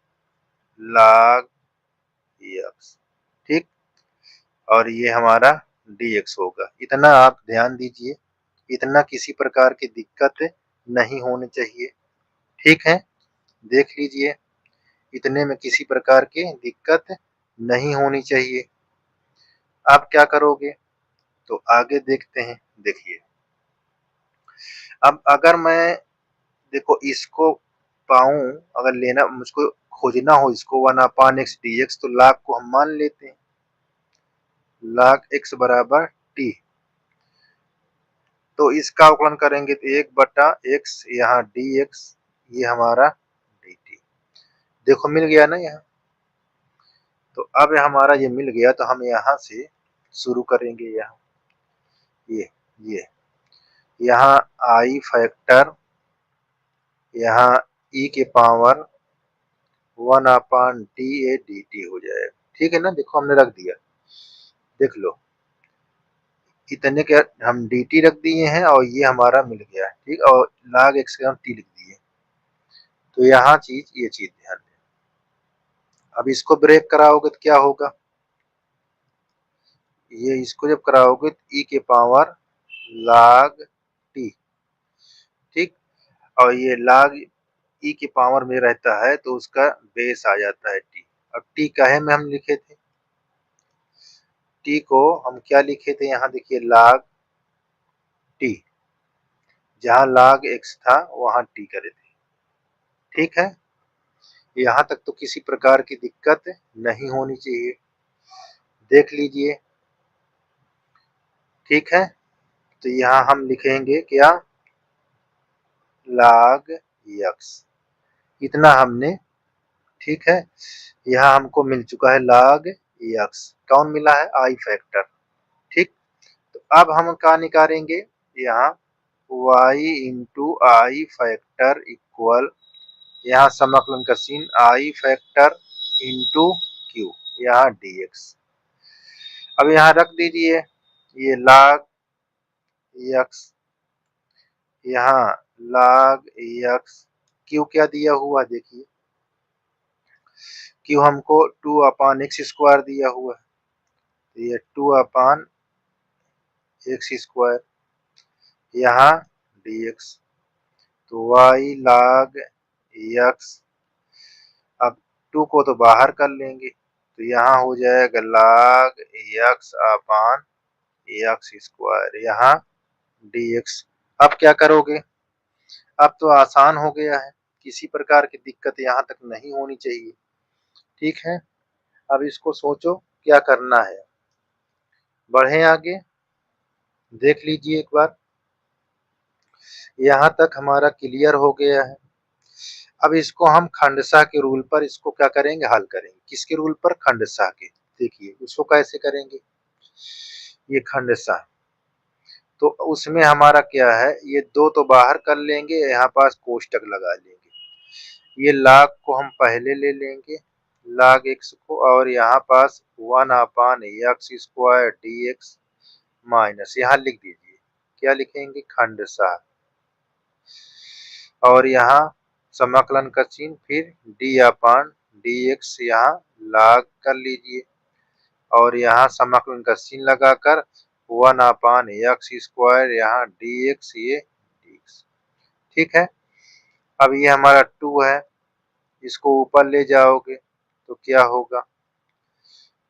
log x, ठीक। और ये हमारा dx होगा। इतना आप ध्यान दीजिए, इतना किसी प्रकार की दिक्कत नहीं होनी चाहिए, ठीक है। देख लीजिए, इतने में किसी प्रकार की दिक्कत नहीं होनी चाहिए। आप क्या करोगे, तो आगे देखते हैं। देखिए, अब अगर मैं, देखो इसको पाऊं, अगर लेना मुझको खोजना हो इसको 1/x dx, तो log को हम मान लेते हैं, log x बराबर t, तो इसका अवकलन करेंगे तो 1/x यहाँ dx ये हमारा dt, देखो मिल गया ना यहाँ। तो अब हमारा ये मिल गया, तो हम यहाँ से शुरू करेंगे। यहाँ ये यहाँ आई फैक्टर, यहाँ e के पावर 1/da हो जाएगा, ठीक है ना। देखो हमने रख दिया, देख लो, इतने के हम dt रख दिए हैं और ये हमारा मिल गया, ठीक। और log x के हम t लिख दिए, तो यहाँ ये चीज ध्यान दें। अब इसको ब्रेक कराओगे तो क्या होगा, ये इसको जब कराओगे तो e के पावर log t, ठीक। और ये log e के पावर में रहता है तो उसका बेस आ जाता है t। अब t कहे में हम लिखे थे, t को हम क्या लिखे थे, यहाँ देखिए log t, जहाँ log x था वहां t करे थे, ठीक है। यहाँ तक तो किसी प्रकार की दिक्कत नहीं होनी चाहिए, देख लीजिए, ठीक है। तो यहाँ हम लिखेंगे क्या, log x, इतना हमने, ठीक है। यहाँ हमको मिल चुका है log x, कौन मिला है, आई फैक्टर, ठीक। तो अब हम क्या निकालेंगे, यहाँ y into I factor equal, यहाँ समाकलन का सीन आई फैक्टर इंटू क्यू, यहाँ dx। अब यहाँ रख दीजिए ये log x, यहाँ log x, क्यू क्या दिया हुआ देखिए, क्यू हमको 2/x² दिया हुआ है, तो ये 2/x², यहाँ dx, तो y log x, अब 2 को तो बाहर कर लेंगे, तो यहाँ हो जाएगा log x/x², यहाँ dx। अब क्या करोगे, अब तो आसान हो गया है, किसी प्रकार की दिक्कत यहाँ तक नहीं होनी चाहिए, ठीक है। अब इसको सोचो क्या करना है, बढ़े आगे। देख लीजिए एक बार, यहाँ तक हमारा क्लियर हो गया है। अब इसको हम खंडशः के रूल पर इसको क्या करेंगे, हल करेंगे। किसके रूल पर, खंडशः के। देखिए उसको कैसे करेंगे, ये खंडशः, तो उसमें हमारा क्या है, ये दो तो बाहर कर लेंगे, यहाँ पास कोष्टक लगा लेंगे। ये log को हम पहले ले लेंगे, log x को, और यहाँ पास 1/x² dx माइनस, यहाँ लिख दीजिए, क्या लिखेंगे, खंडशः, और यहाँ समाकलन का चिन्ह, फिर d/dx यहाँ log कर लीजिए, और यहाँ समाकलन का चिन्ह लगाकर 1/x² यहाँ dx, ये dx। ठीक है। अब ये हमारा 2 है, इसको ऊपर ले जाओगे तो क्या होगा,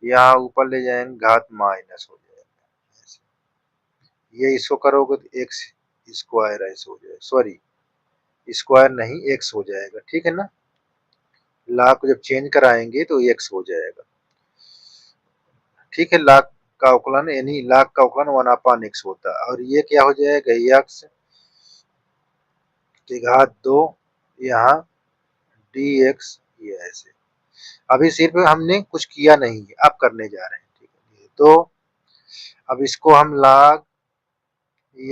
यहाँ ऊपर ले जाएंगे घात माइनस हो जाएगा ऐसे। ये इसको करोगे तो x स्क्वायर ऐसे हो जाएगा, सॉरी स्क्वायर नहीं, x हो जाएगा। ठीक है ना, log को जब चेंज कराएंगे तो x हो जाएगा। ठीक है, log का अवकलन यानी log का अवकलन 1/x होता है, और ये क्या हो जाएगा, x की घात 2 यहाँ dx, ये ऐसे। अभी सिर्फ हमने कुछ किया नहीं है, अब करने जा रहे हैं। ठीक है, तो अब इसको हम log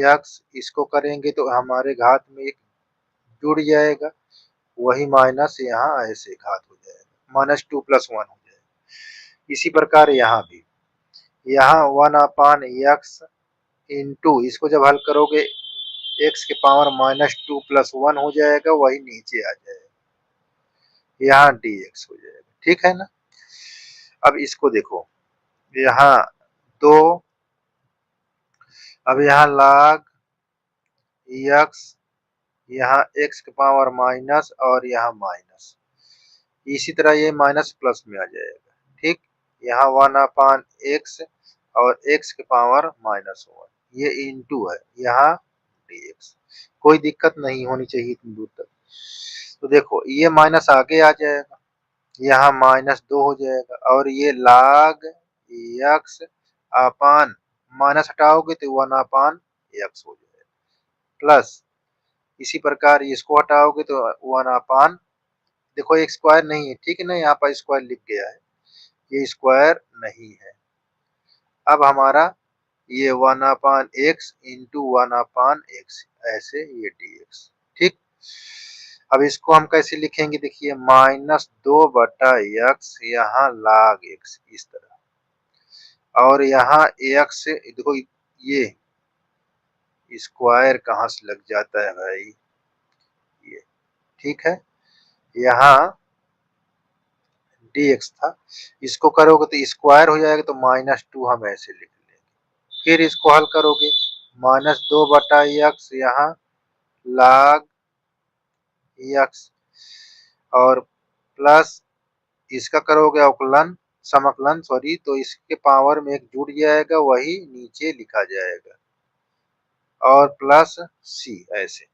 x इसको करेंगे तो हमारे घात में एक जुड़ जाएगा, वही माइनस यहाँ ऐसे घात हो जाएगा, -2 + 1 हो जाएगा। इसी प्रकार यहाँ भी, यहाँ 1/x इंटू, इसको जब हल करोगे x के पावर -2 + 1 हो जाएगा, वही नीचे आ जाएगा, यहाँ dx हो जाएगा। ठीक है ना, अब इसको देखो, यहाँ दो, अब यहाँ log x, यहाँ x के पावर माइनस, और यहाँ माइनस, इसी तरह ये माइनस प्लस में आ जाएगा। ठीक, यहाँ 1/x और x के पावर -1, ये इंटू है, यहाँ dx। कोई दिक्कत नहीं होनी चाहिए इतनी दूर तक। तो देखो ये माइनस आगे आ जाएगा, यहाँ -2 हो जाएगा, और ये log x अपान, माइनस हटाओगे तो 1/x हो जाएगा, प्लस इसी प्रकार इसको हटाओगे तो 1/, देखो एक स्क्वायर नहीं है, ठीक है ना, यहाँ पर स्क्वायर लिख गया है, ये स्क्वायर नहीं है। अब हमारा ये 1/x इंटू 1/x ऐसे, ये dx। ठीक, अब इसको हम कैसे लिखेंगे, देखिए -2/x यहाँ log x, इस तरह, और यहाँ x से देखो, ये स्क्वायर कहाँ से लग जाता है भाई, ये। ठीक है, यहाँ dx था, इसको करोगे तो स्क्वायर हो जाएगा, तो -2 हम ऐसे लिख लेंगे। फिर इसको हल करोगे, -2/x यहाँ log x, और प्लस इसका करोगे अवकलन, समाकलन सॉरी, तो इसके पावर में एक जुड़ जाएगा, वही नीचे लिखा जाएगा, और प्लस c ऐसे।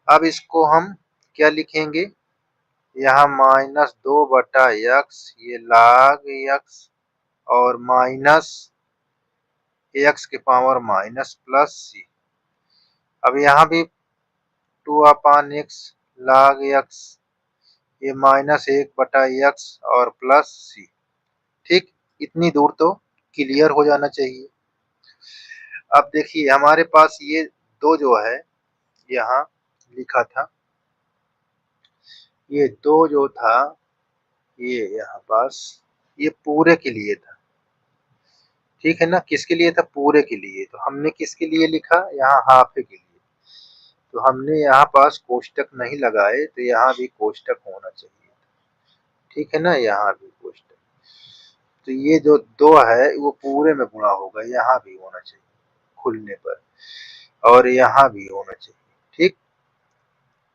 अब इसको हम क्या लिखेंगे, यहाँ -2/x ये log x, और माइनस x के पावर माइनस प्लस c। अब यहाँ भी 2/x log x, ये -1/x और प्लस c। ठीक, इतनी दूर तो क्लियर हो जाना चाहिए। अब देखिए हमारे पास ये दो जो है यहाँ लिखा था, ये दो जो था, ये यहाँ पास, ये पूरे के लिए था। ठीक है ना, किसके लिए था, पूरे के लिए। तो हमने किसके लिए लिखा, यहाँ हाफ के लिए, तो हमने यहाँ पास कोष्टक नहीं लगाए, तो यहाँ भी कोष्टक होना चाहिए। ठीक है ना, यहाँ भी कोष्टक, तो ये जो दो है वो पूरे में गुणा होगा, यहाँ भी होना चाहिए खुलने पर, और यहाँ भी होना चाहिए। ठीक,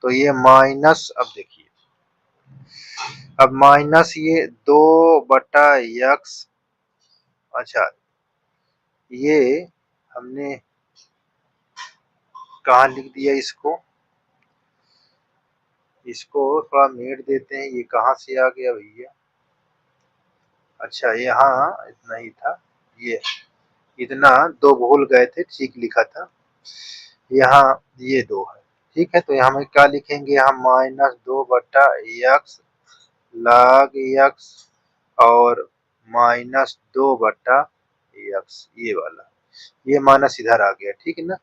तो ये माइनस, अब देखिए, अब माइनस ये 2/x, अच्छा ये हमने कहाँ लिख दिया इसको, इसको थोड़ा मेट देते हैं, ये कहाँ से आ गया भैया, अच्छा यहाँ इतना ही था, इतना 2 भूल गए थे, ठीक लिखा था। यहाँ ये 2 है, ठीक है। तो यहाँ हम क्या लिखेंगे, यहाँ -2/x log x और -2/x, ये वाला, ये माइनस इधर आ गया, ठीक है ना।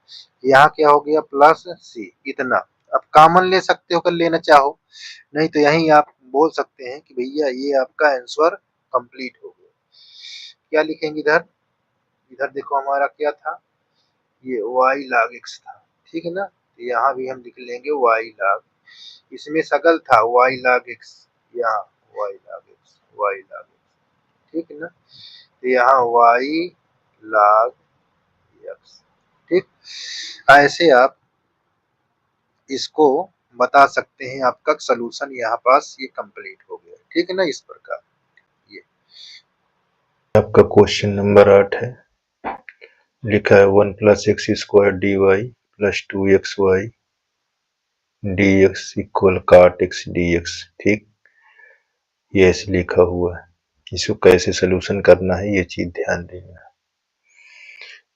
यहाँ क्या हो गया, प्लस सी इतना। अब कॉमन ले सकते हो, कर लेना चाहो, नहीं तो यहीं आप बोल सकते हैं कि भैया ये आपका आंसर कंप्लीट हो गया। क्या लिखेंगे इधर, इधर देखो हमारा क्या था, ये y log x था, ठीक है ना। तो यहाँ भी हम लिख लेंगे y log, इसमें सकल था y log x, यहाँ y log x, y log x, ठीक है ना। तो यहाँ y log x, ठीक। ऐसे आप इसको बता सकते हैं, आपका सलूशन यहाँ पास ये कंप्लीट हो गया, ठीक है ना। इस प्रकार ये आपका क्वेश्चन नंबर 8 है, लिखा है 1 + x² dy + 2xy dx = cot x dx, ठीक। ये ऐसे लिखा हुआ है, इसको कैसे सलूशन करना है ये चीज ध्यान देना।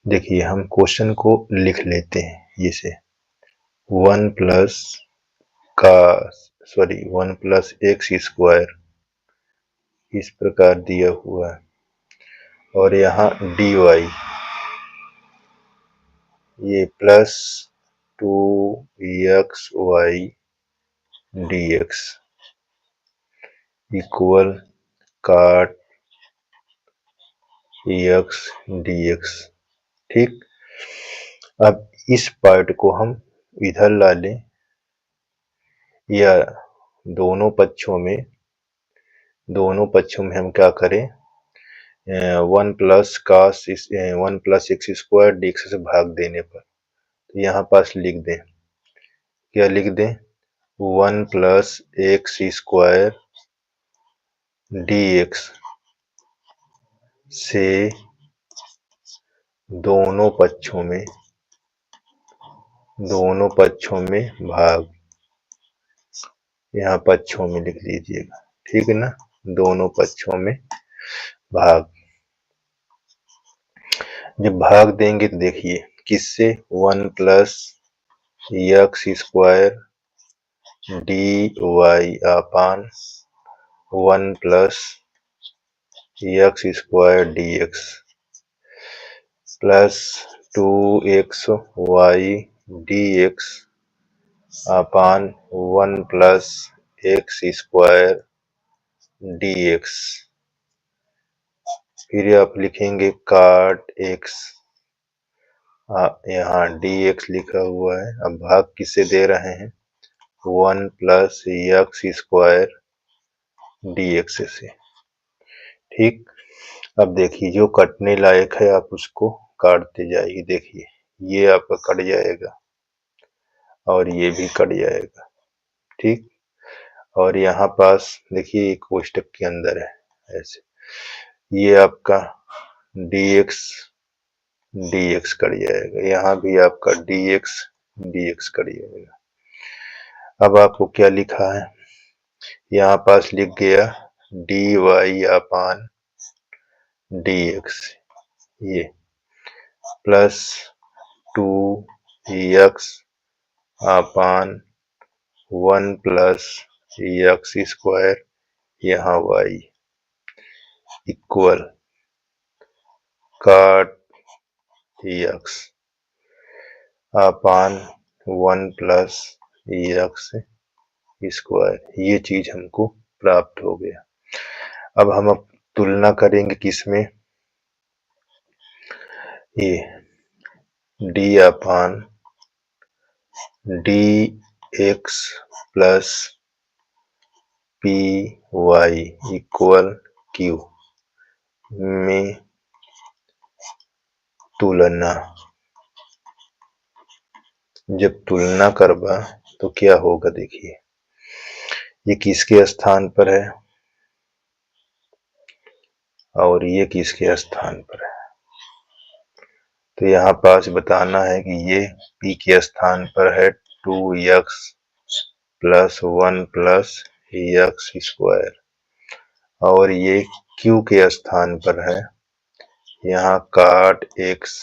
देखिए हम क्वेश्चन को लिख लेते हैं, ये से 1 + x² इस प्रकार दिया हुआ है, और यहाँ dy ये +2xy dx = cot x dx, ठीक। अब इस पार्ट को हम इधर ला लें, या दोनों पक्षों में हम क्या करें, 1 + x² dx से भाग देने पर, तो यहाँ पास लिख दें, क्या लिख दें, 1 + x² dx से दोनों पक्षों में भाग, यहाँ पक्षों में लिख लीजिएगा, ठीक है ना, दोनों पक्षों में भाग। जब भाग देंगे तो देखिए किससे, 1 + x² dy अपान 1 + x² dx plus 2xy dx अपान 1 + x² dx। फिर आप लिखेंगे cot x, यहाँ dx लिखा हुआ है। अब भाग किससे दे रहे हैं, 1 + x² dx से, ठीक। अब देखिए जो कटने लायक है आप उसको काटते जाइए, देखिए ये आपका कट जाएगा और ये भी कट जाएगा, ठीक। और यहाँ पास देखिए एक कोष्टक के अंदर है, ऐसे ये आपका dx कट जाएगा, यहाँ भी आपका dx कट जाएगा। अब आपको क्या लिखा है, यहाँ पास लिख गया dy अपान dx, ये प्लस 2x अपान 1 + x², यहाँ y इक्वल cot x अपान 1 + x², ये चीज हमको प्राप्त हो गया। अब तुलना करेंगे किसमें, ये d अपान dx प्लस py = q में तुलना। जब तुलना करबा तो क्या होगा, देखिए ये किसके स्थान पर है और ये किसके स्थान पर है, तो यहाँ पास बताना है कि ये p के स्थान पर है 2x + 1 + x² और ये q के स्थान पर है यहाँ काट x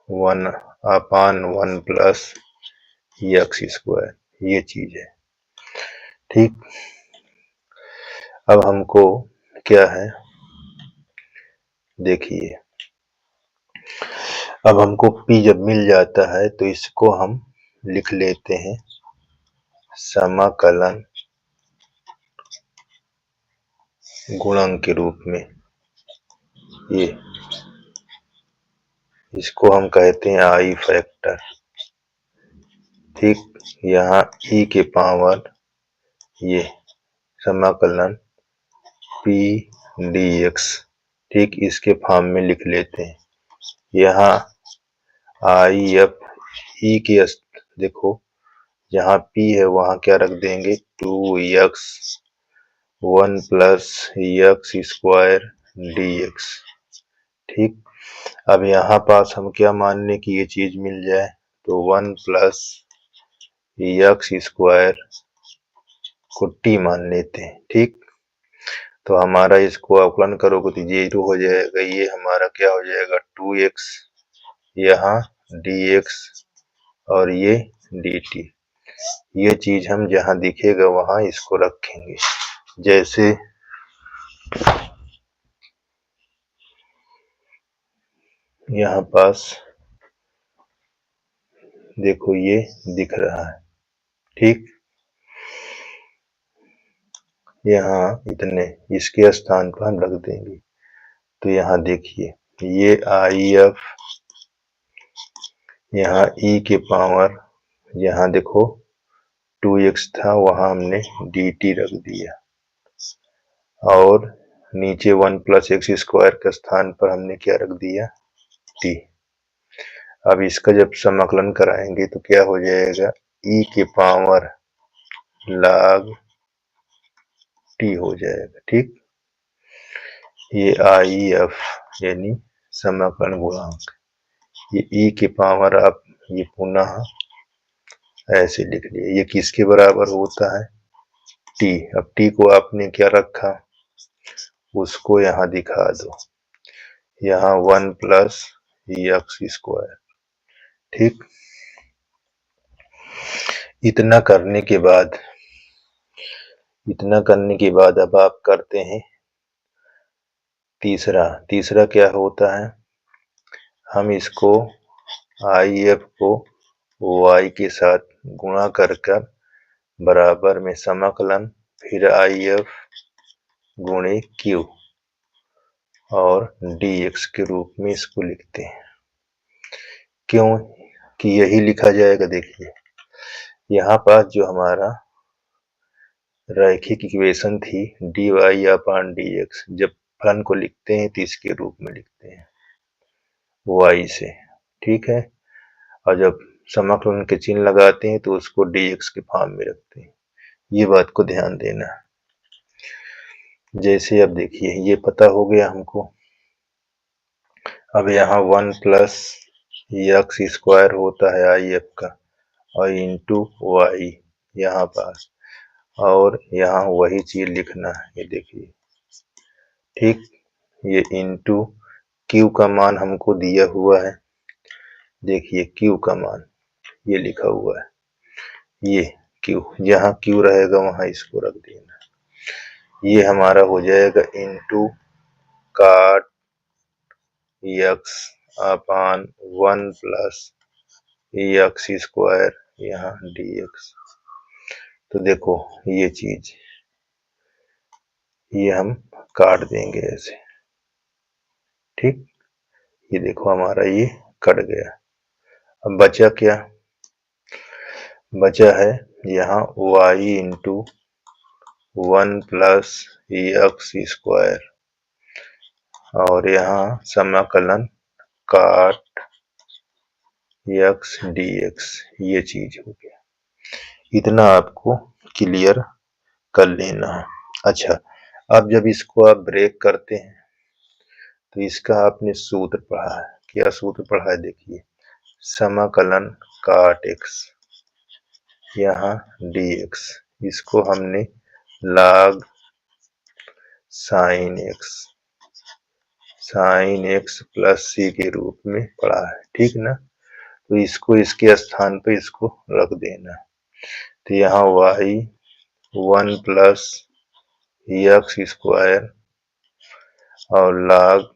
1/1 प्लस x स्क्वायर, ये चीज है। ठीक, अब हमको क्या है, देखिए अब हमको p जब मिल जाता है तो इसको हम लिख लेते हैं समाकलन गुणांक के रूप में। ये इसको हम कहते हैं आई फैक्टर। ठीक, यहाँ e के पावर ये समाकलन p dx, ठीक, इसके फॉर्म में लिख लेते हैं। यहाँ आई एफ ई के देखो जहाँ p है वहाँ क्या रख देंगे 2x 1 plus x square dx। ठीक, अब यहाँ पास हम क्या मान लें कि ये चीज मिल जाए, तो 1 प्लस x स्क्वायर को t मान लेते हैं। ठीक, तो हमारा इसको अवकलन करोगे तो 0 हो जाएगा, ये हमारा क्या हो जाएगा 2x, यहाँ dx और ये dt। ये चीज हम जहाँ दिखेगा वहां इसको रखेंगे। जैसे यहाँ पास देखो ये दिख रहा है। ठीक, यहाँ इतने इसके स्थान पर हम रख देंगे। तो यहाँ देखिए ये आई एफ, यहाँ e के पावर, यहाँ देखो 2x था वहां हमने dt रख दिया, और नीचे 1 प्लस x स्क्वायर के स्थान पर हमने क्या रख दिया t। अब इसका जब समाकलन कराएंगे तो क्या हो जाएगा e के पावर log t हो जाएगा। ठीक, ये आई एफ यानी समाकलन गुणांक, ये e के पावर आप ये पुनः ऐसे लिख लिए, ये किसके बराबर होता है t। अब t को आपने क्या रखा उसको यहाँ दिखा दो, यहाँ 1 प्लस x स्क्वायर। ठीक, इतना करने के बाद अब आप करते हैं तीसरा क्या होता है, हम इसको आई एफ को y के साथ गुणा कर बराबर में समाकलन, फिर आई एफ गुणे q और dx के रूप में इसको लिखते हैं। क्यों कि यही लिखा जाएगा, देखिए यहाँ पास जो हमारा रैखिक इक्वेशन थी dy अपान dx, जब फलन को लिखते हैं तो इसके रूप में लिखते हैं y से। ठीक है, और जब समाकलन के चिन्ह लगाते हैं तो उसको dx के फॉर्म में रखते हैं। ये बात को ध्यान देना। जैसे अब देखिए ये पता हो गया हमको, अब यहाँ 1 प्लस x स्क्वायर होता है आई एफ का और इंटू y यहाँ पास, और यहाँ वही चीज लिखना है, ये देखिए। ठीक, ये इंटू q का मान हमको दिया हुआ है, देखिए q का मान ये लिखा हुआ है, ये q, जहाँ q रहेगा वहां इसको रख देना। ये हमारा हो जाएगा इंटू काट x अपान 1 प्लस x स्क्वायर यहाँ dx। तो देखो ये चीज ये हम काट देंगे ऐसे। ठीक, ये देखो हमारा ये कट गया। अब बचा क्या, बचा है यहाँ y into 1 plus x square, और यहाँ समाकलन काट x dx, ये चीज हो गया। इतना आपको क्लियर कर लेना है। अच्छा, अब जब इसको आप ब्रेक करते हैं तो इसका आपने सूत्र पढ़ा है, क्या सूत्र पढ़ा है, देखिए समाकलन काट x यहाँ dx, इसको हमने log साइन एक्स प्लस सी के रूप में पढ़ा है, ठीक ना। तो इसको इसके स्थान पे इसको रख देना। तो यहाँ y 1 प्लस एक्स स्क्वायर और log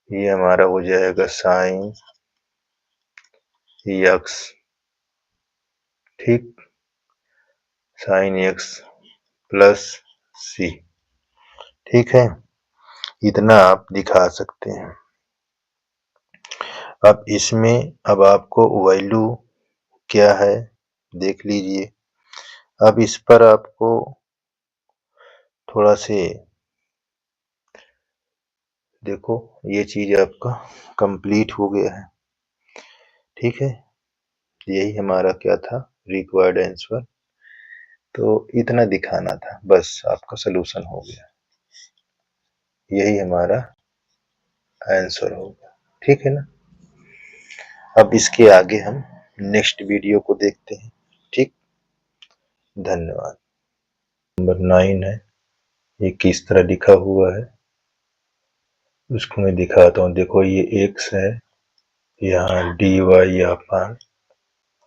ये हमारा हो जाएगा साइन एक्स, ठीक, साइन एक्स प्लस सी, ठीक है। इतना आप दिखा सकते हैं। अब इसमें अब आपको वैल्यू क्या है देख लीजिए। अब इस पर आपको थोड़ा से देखो, ये चीज आपका कंप्लीट हो गया है, ठीक है। यही हमारा क्या था, रिक्वायर्ड आंसर। तो इतना दिखाना था, बस आपका सलूशन हो गया। यही हमारा आंसर होगा, ठीक है ना। अब इसके आगे हम नेक्स्ट वीडियो को देखते हैं, ठीक। धन्यवाद। नंबर 9 है, ये किस तरह लिखा हुआ है उसको मैं दिखाता हूँ। देखो ये x है, यहाँ dy upon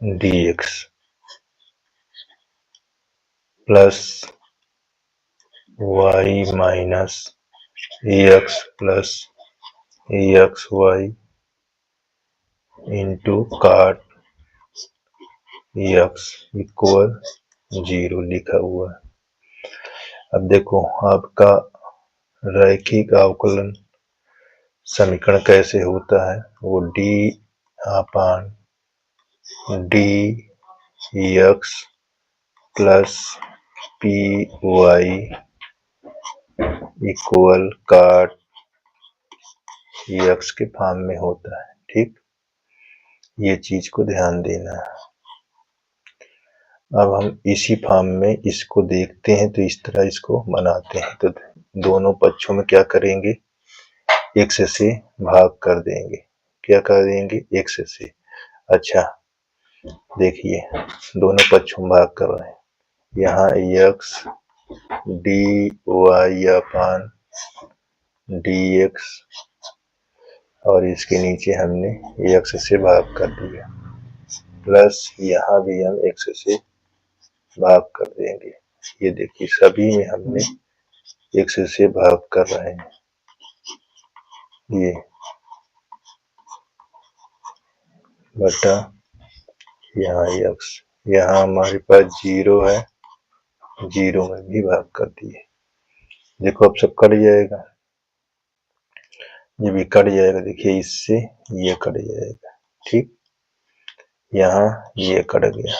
dx plus y minus X plus X Y into cot X equal 0 लिखा हुआ है। अब देखो आपका रैखिक अवकलन समीकरण कैसे होता है, वो d upon d x plus P Y equal cot x के फॉर्म में होता है, ठीक। ये चीज को ध्यान देना है। अब हम इसी फॉर्म में इसको देखते हैं, तो इस तरह इसको बनाते हैं। तो दोनों पक्षों में क्या करेंगे, एक्स से भाग कर देंगे। क्या कर देंगे, एक्स से। अच्छा देखिए, दोनों पक्षों में भाग कर रहे हैं। यहाँ x D y upon d x और इसके नीचे हमने एक्स से भाग कर दिया, प्लस यहाँ भी हम एक्स से भाग कर देंगे। ये देखिए सभी में हमने एक्स से भाग कर रहे हैं। ये बटा यहाँ एक्स, यहाँ हमारे पास 0 है, 0 में भी भाग कर दिए। देखो अब सब कट जाएगा, ये भी कट जाएगा। देखिए इससे ये कट जाएगा, ठीक। यहाँ ये कट गया,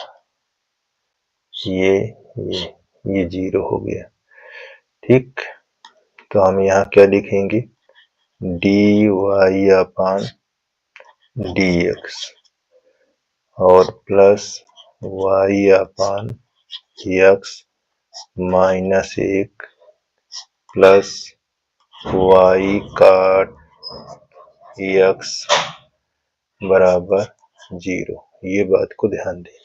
ये 0 हो गया, ठीक। तो हम यहाँ क्या लिखेंगे, D y upon d x और प्लस वाई अपान एक्स माइनस 1 प्लस वाई काट एक्स बराबर 0। ये बात को ध्यान देना।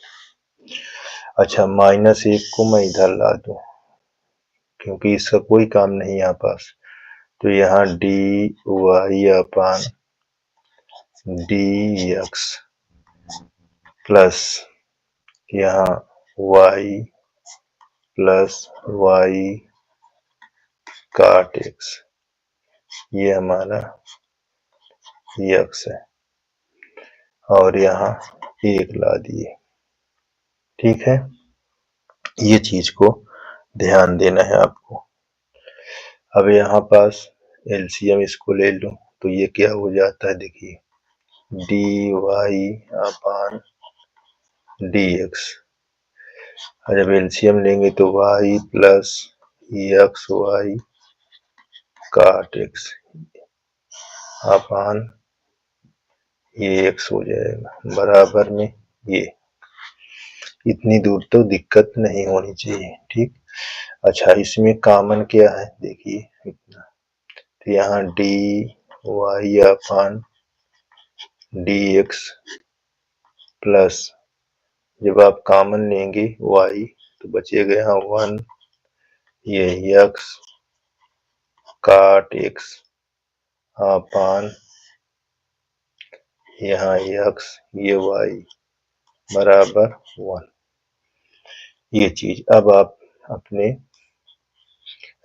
अच्छा -1 को मैं इधर ला दूं क्योंकि इसका कोई काम नहीं यहाँ पास। तो यहाँ d y upon d x plus यहाँ वाई प्लस वाई काट एक्स, ये हमारा एक्स है और यहाँ 1 ला दिए, ठीक है। ये चीज को ध्यान देना है आपको। अब यहाँ पास एलसीएम इसको ले लूं तो ये क्या हो जाता है, देखिए d y upon d x. जब एलसीएम लेंगे तो वाई प्लस एक्स वाई काट एक्स अपान ये एक्स हो जाएगा बराबर में ये। इतनी दूर तो दिक्कत नहीं होनी चाहिए, ठीक। अच्छा इसमें कॉमन क्या है, देखिए इतना। तो यहाँ d y upon d x plus जब आप कॉमन लेंगे y तो बचेगा यहाँ 1 ये यक्स काट एक्स अपान यहाँ यक्स ये वाई बराबर 1। ये चीज अब आप अपने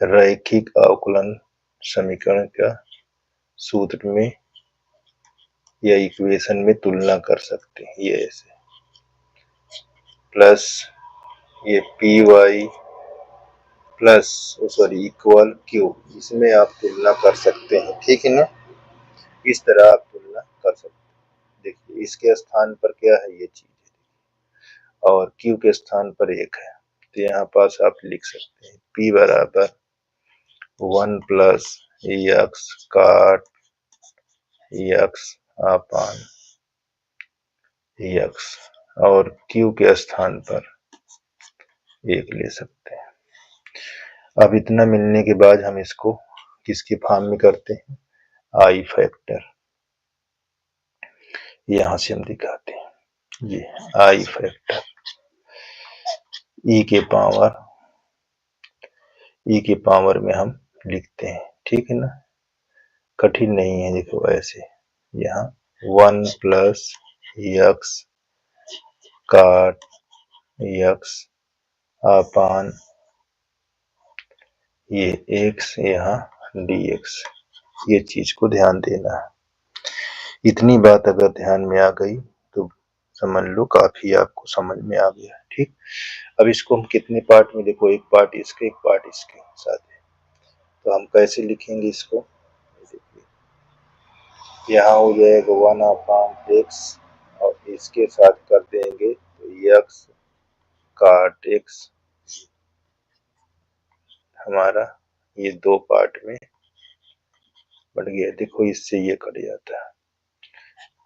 रैखिक अवकलन समीकरण का सूत्र में या इक्वेशन में तुलना कर सकते हैं। ये ऐसे प्लस ये P Y plus sorry equal Q, इसमें आप तुलना कर सकते हैं। ठीक है ना, इस तरह आप तुलना कर सकते हैं। देखिए इसके स्थान पर क्या है, ये चीज है और क्यू के स्थान पर 1 है, तो यहाँ पास आप लिख सकते हैं p बराबर 1 प्लस एक्स काट एक्स अपान एक्स और क्यू के स्थान पर 1 ले सकते हैं। अब इतना मिलने के बाद हम इसको किसके फॉर्म में करते हैं, आई फैक्टर। यहां से हम दिखाते हैं ये आई फैक्टर ई के पावर में हम लिखते हैं। ठीक है ना, कठिन नहीं है। देखो ऐसे यहाँ 1 प्लस एक्स काट एक्स अपान ये एक्स यहाँ dx, ये चीज को ध्यान देना है। इतनी बात अगर ध्यान में आ गई तो समझ लो काफी आपको समझ में आ गया। ठीक, अब इसको हम कितने पार्ट में, देखो एक पार्ट इसके एक पार्ट इसके साथ है, तो हम कैसे लिखेंगे इसको, देखिए यहाँ हो जाएगा 1 अपान एक्स और इसके साथ कर देंगे तो एक्स काट एक्स, हमारा ये 2 पार्ट में बढ़ गया। देखो इससे ये कट जाता है,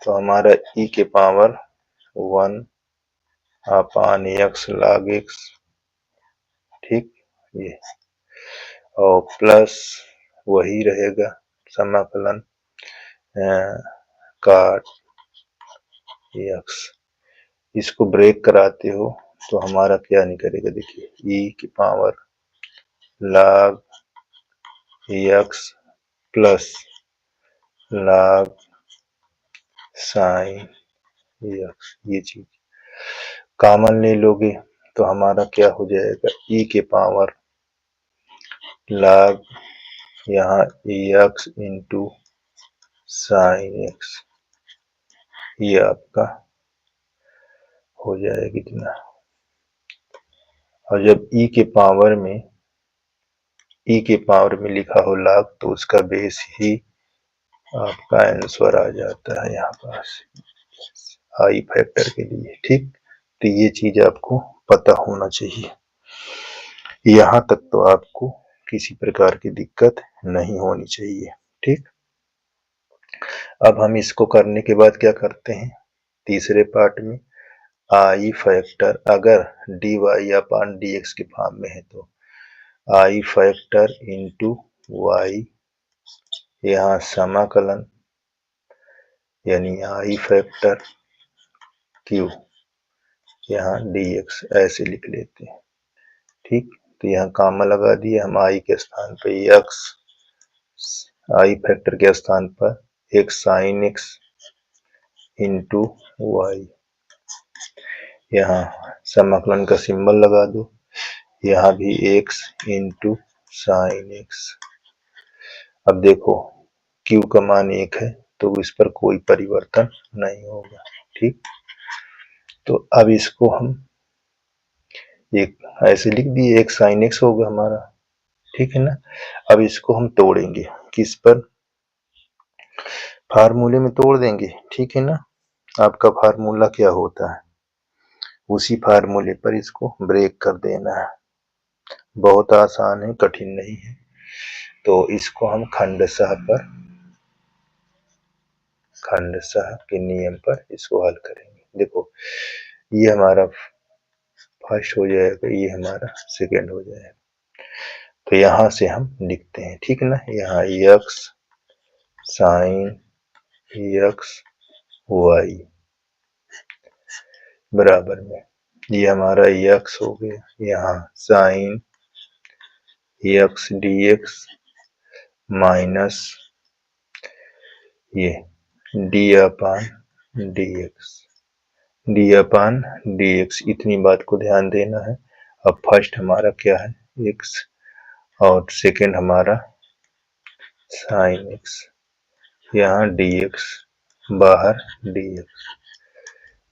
तो हमारा ई के पावर 1 अपान एक्स log एक्स, ठीक ये, और प्लस वही रहेगा समाकलन काट एक्स। इसको ब्रेक कराते हो तो हमारा क्या निकलेगा, देखिए ई की power log x plus log sine x. ये चीज कॉमन ले लोगे तो हमारा क्या हो जाएगा, ई के पावर log यहाँ एक्स इंटू साइन एक्स, ये आपका हो जाएगा कितना। और जब ई के पावर में लिखा हो log तो उसका बेस ही आपका आंसर आ जाता है यहाँ पास आई फैक्टर के लिए। ठीक, तो ये चीज आपको पता होना चाहिए। यहाँ तक तो आपको किसी प्रकार की दिक्कत नहीं होनी चाहिए। ठीक, अब हम इसको करने के बाद क्या करते हैं, तीसरे पार्ट में आई फैक्टर अगर dy अपान dx के फॉर्म में है तो आई फैक्टर इंटू वाई, यहाँ समाकलन यानी आई फैक्टर क्यू यहाँ dx ऐसे लिख लेते हैं। ठीक, तो यहाँ कामा लगा दिया हम, आई के स्थान पर एक्स, आई फैक्टर के स्थान पर X sine X into Y, यहाँ समाकलन का सिंबल लगा दो, यहाँ भी एक्स इंटू साइन एक्स। अब देखो क्यू का मान 1 है तो इस पर कोई परिवर्तन नहीं होगा। ठीक, तो अब इसको हम एक ऐसे लिख दिए, एक साइन एक्स होगा हमारा। ठीक है ना, अब इसको हम तोड़ेंगे किस पर, फार्मूले में तोड़ देंगे। ठीक है ना, आपका फार्मूला क्या होता है, उसी फार्मूले पर इसको ब्रेक कर देना है। बहुत आसान है, कठिन नहीं है। तो इसको हम खंडशः के नियम पर इसको हल करेंगे। देखो ये हमारा फर्स्ट हो जाएगा, ये हमारा सेकंड हो जाएगा। तो यहां से हम लिखते हैं, ठीक है ना, यहाँ एक्स साइन एक्स वाई बराबर में ये हमारा एक्स हो गया, यहाँ sine x D x minus ये डी अपान डी एक्स, डी अपान डी एक्स। इतनी बात को ध्यान देना है। अब फर्स्ट हमारा क्या है, एक्स, और सेकेंड हमारा साइन एक्स, यहाँ डी एक्स, बाहर डी एक्स,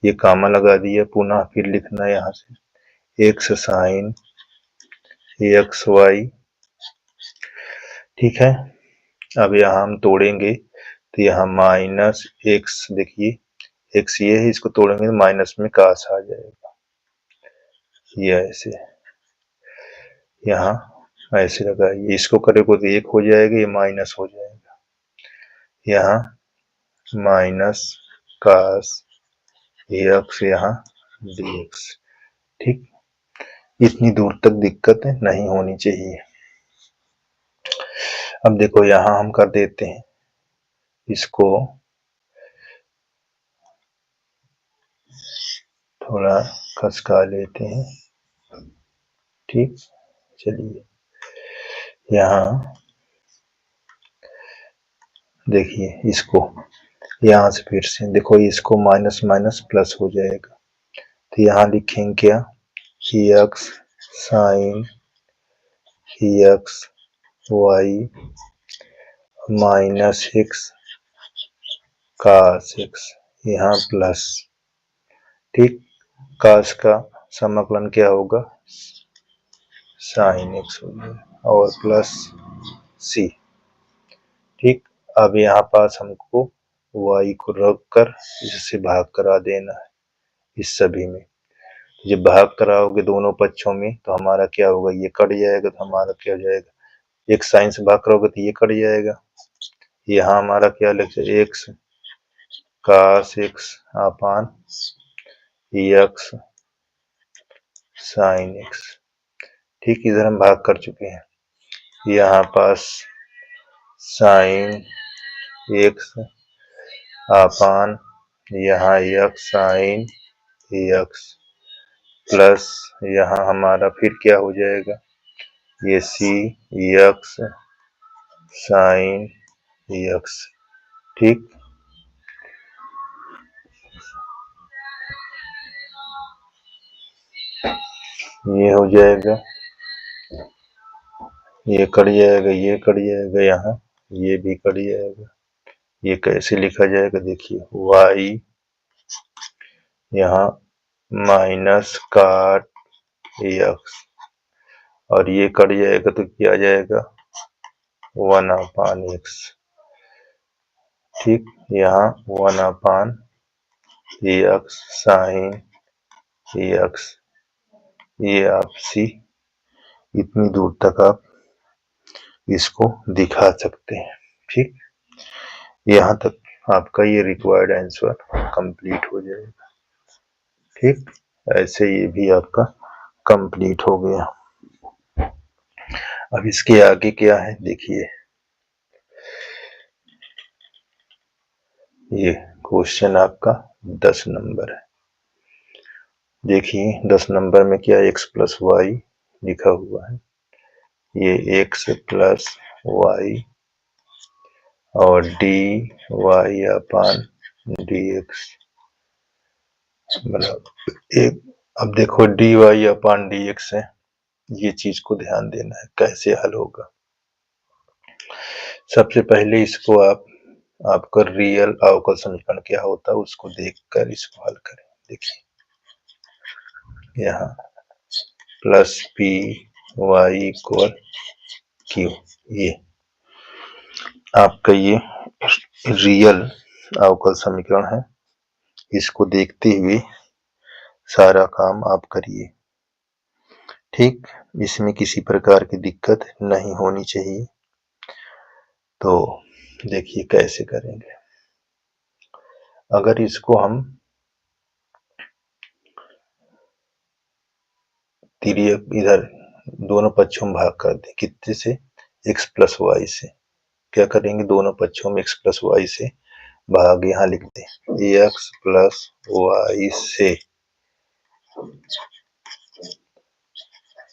ये कामा लगा दिया। पुनः फिर लिखना यहाँ से एक्स साइन एक्स वाई, ठीक है। अब यहाँ हम तोड़ेंगे तो यहाँ माइनस एक्स, देखिए एक्स ये है, इसको तोड़ेंगे तो माइनस में कास आ जाएगा, ये ऐसे, यहाँ ऐसे लगाइए, इसको करेंगे तो एक हो जाएगा, ये माइनस हो जाएगा, यहाँ माइनस कास एक्स, यहाँ डी एक्स, ठीक। इतनी दूर तक दिक्कत नहीं होनी चाहिए। अब देखो यहाँ हम कर देते हैं इसको थोड़ा खसका लेते हैं, ठीक। चलिए यहाँ देखिए, इसको यहाँ से फिर से देखो, इसको माइनस माइनस प्लस हो जाएगा, तो यहाँ लिखेंगे क्या, x sine x y minus x cos x, यहाँ प्लस, ठीक। कास का समाकलन क्या होगा, साइन एक्स हो जाएगा, और प्लस सी, ठीक। अब यहाँ पास हमको y को रख कर इससे भाग करा देना है इस सभी में। जब भाग कराओगे दोनों पक्षों में तो हमारा क्या होगा, ये कट जाएगा, तो हमारा क्या हो जाएगा, एक साइन से भाग कराओगे तो ये कट जाएगा। यहाँ हमारा क्या लिख एक्स कास एक्स अपान एक्स साइन एक्स, ठीक। इधर हम भाग कर चुके हैं, यहाँ पास साइन एक्स अपान यहाँ एक्स साइन एक्स प्लस यहाँ हमारा फिर क्या हो जाएगा, ये सी एक्स साइन एक्स, ठीक। ये हो जाएगा, ये कट जाएगा, ये कट जाएगा, यहाँ ये भी कट जाएगा। ये कैसे लिखा जाएगा, देखिए y यहाँ माइनस काट एक्स, और ये कट जाएगा तो क्या आ जाएगा, 1 अपान एक्स, ठीक। यहाँ 1 अपान एक्स साइन एक्स, ये आप सी, इतनी दूर तक आप इसको दिखा सकते हैं, ठीक। यहाँ तक आपका ये रिक्वायर्ड आंसर कंप्लीट हो जाएगा, ठीक। ऐसे ये भी आपका कंप्लीट हो गया। अब इसके आगे क्या है, देखिए ये क्वेश्चन आपका 10 नंबर है। देखिए 10 नंबर में क्या, x प्लस वाई लिखा हुआ है, ये x प्लस वाई और D y upon d x मतलब एक। अब देखो D y upon d x है, ये चीज को ध्यान देना है कैसे हल होगा। सबसे पहले इसको आपका रियल अवकल समीकरण क्या होता है उसको देखकर इसको हल करें। देखिए यहाँ plus P Y equal Q, ये आपका ये रियल अवकल समीकरण है। इसको देखते हुए सारा काम आप करिए, ठीक। इसमें किसी प्रकार की दिक्कत नहीं होनी चाहिए। तो देखिए कैसे करेंगे। अगर इसको हम तिर्यक इधर दोनों पक्षों में भाग कर दें, कितने से, x प्लस वाई से, क्या करेंगे, दोनों पक्षों में x प्लस वाई से भाग यहाँ लिख दें, x प्लस वाई से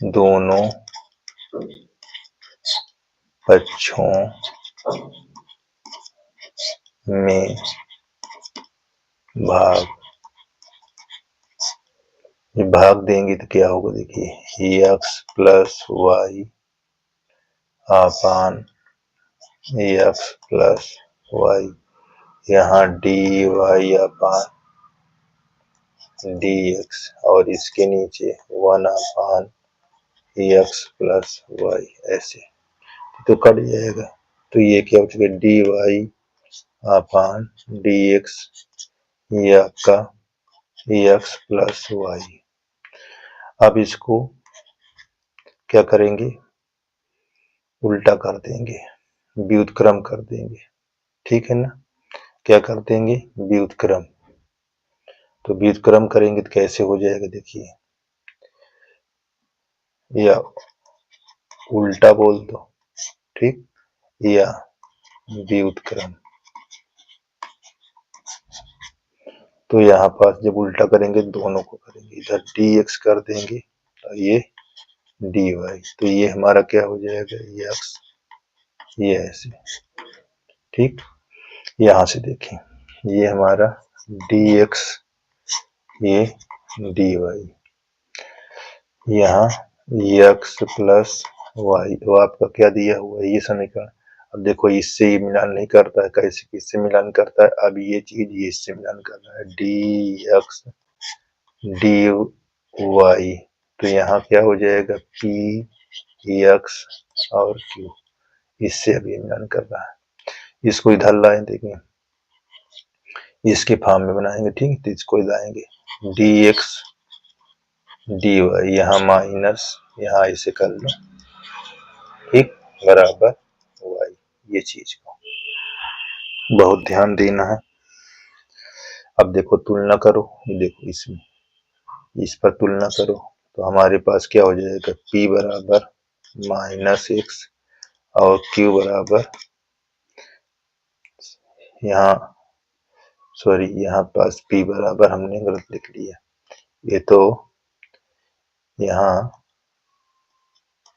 दोनों पक्षों में भाग, ये भाग देंगे तो क्या होगा, देखिए x प्लस वाई अपान x प्लस वाई, यहाँ d y upon d x, और इसके नीचे 1 अपान एक्स प्लस वाई, ऐसे तो कट जाएगा। तो ये क्या हो चुका, D y upon d x, ये आपका एक्स प्लस वाई। अब इसको क्या करेंगे, उल्टा कर देंगे, व्युत्क्रम कर देंगे, ठीक है ना। क्या कर देंगे, व्युत्क्रम। तो व्युत्क्रम करेंगे तो कैसे हो जाएगा, देखिए, या उल्टा बोल दो, ठीक, या व्युत्क्रम। तो यहाँ पास जब उल्टा करेंगे दोनों को करेंगे, इधर डी एक्स कर देंगे और ये डी वाई, तो ये हमारा क्या हो जाएगा, एक्स, ये ऐसे, ठीक। यहाँ से देखें, ये हमारा डी एक्स, ये डी वाई, यहाँ एक्स प्लस वाई, वो आपका क्या दिया हुआ है, ये समीकरण। अब देखो इससे ये मिलान नहीं करता है, कैसे किससे मिलान करता है, अब ये चीज ये इससे मिलान कर रहा है, डी एक्स डी वाई, तो यहाँ क्या हो जाएगा, पी एक्स और क्यू, इससे अभी मिलान कर रहा है। इसको इधर लाए, देखिए इसके फॉर्म में बनाएंगे, ठीक, तो इसको लाएंगे डी एक्स डी वाई, यहाँ माइनस, यहाँ ऐसे कर लो, ठीक, बराबर वाई। ये चीज को बहुत ध्यान देना है। अब देखो तुलना करो, देखो इसमें, इस पर तुलना करो तो हमारे पास क्या हो जाएगा, p बराबर माइनस एक्स और q बराबर, यहाँ सॉरी, यहाँ पास p बराबर हमने गलत लिख लिया, ये तो यहाँ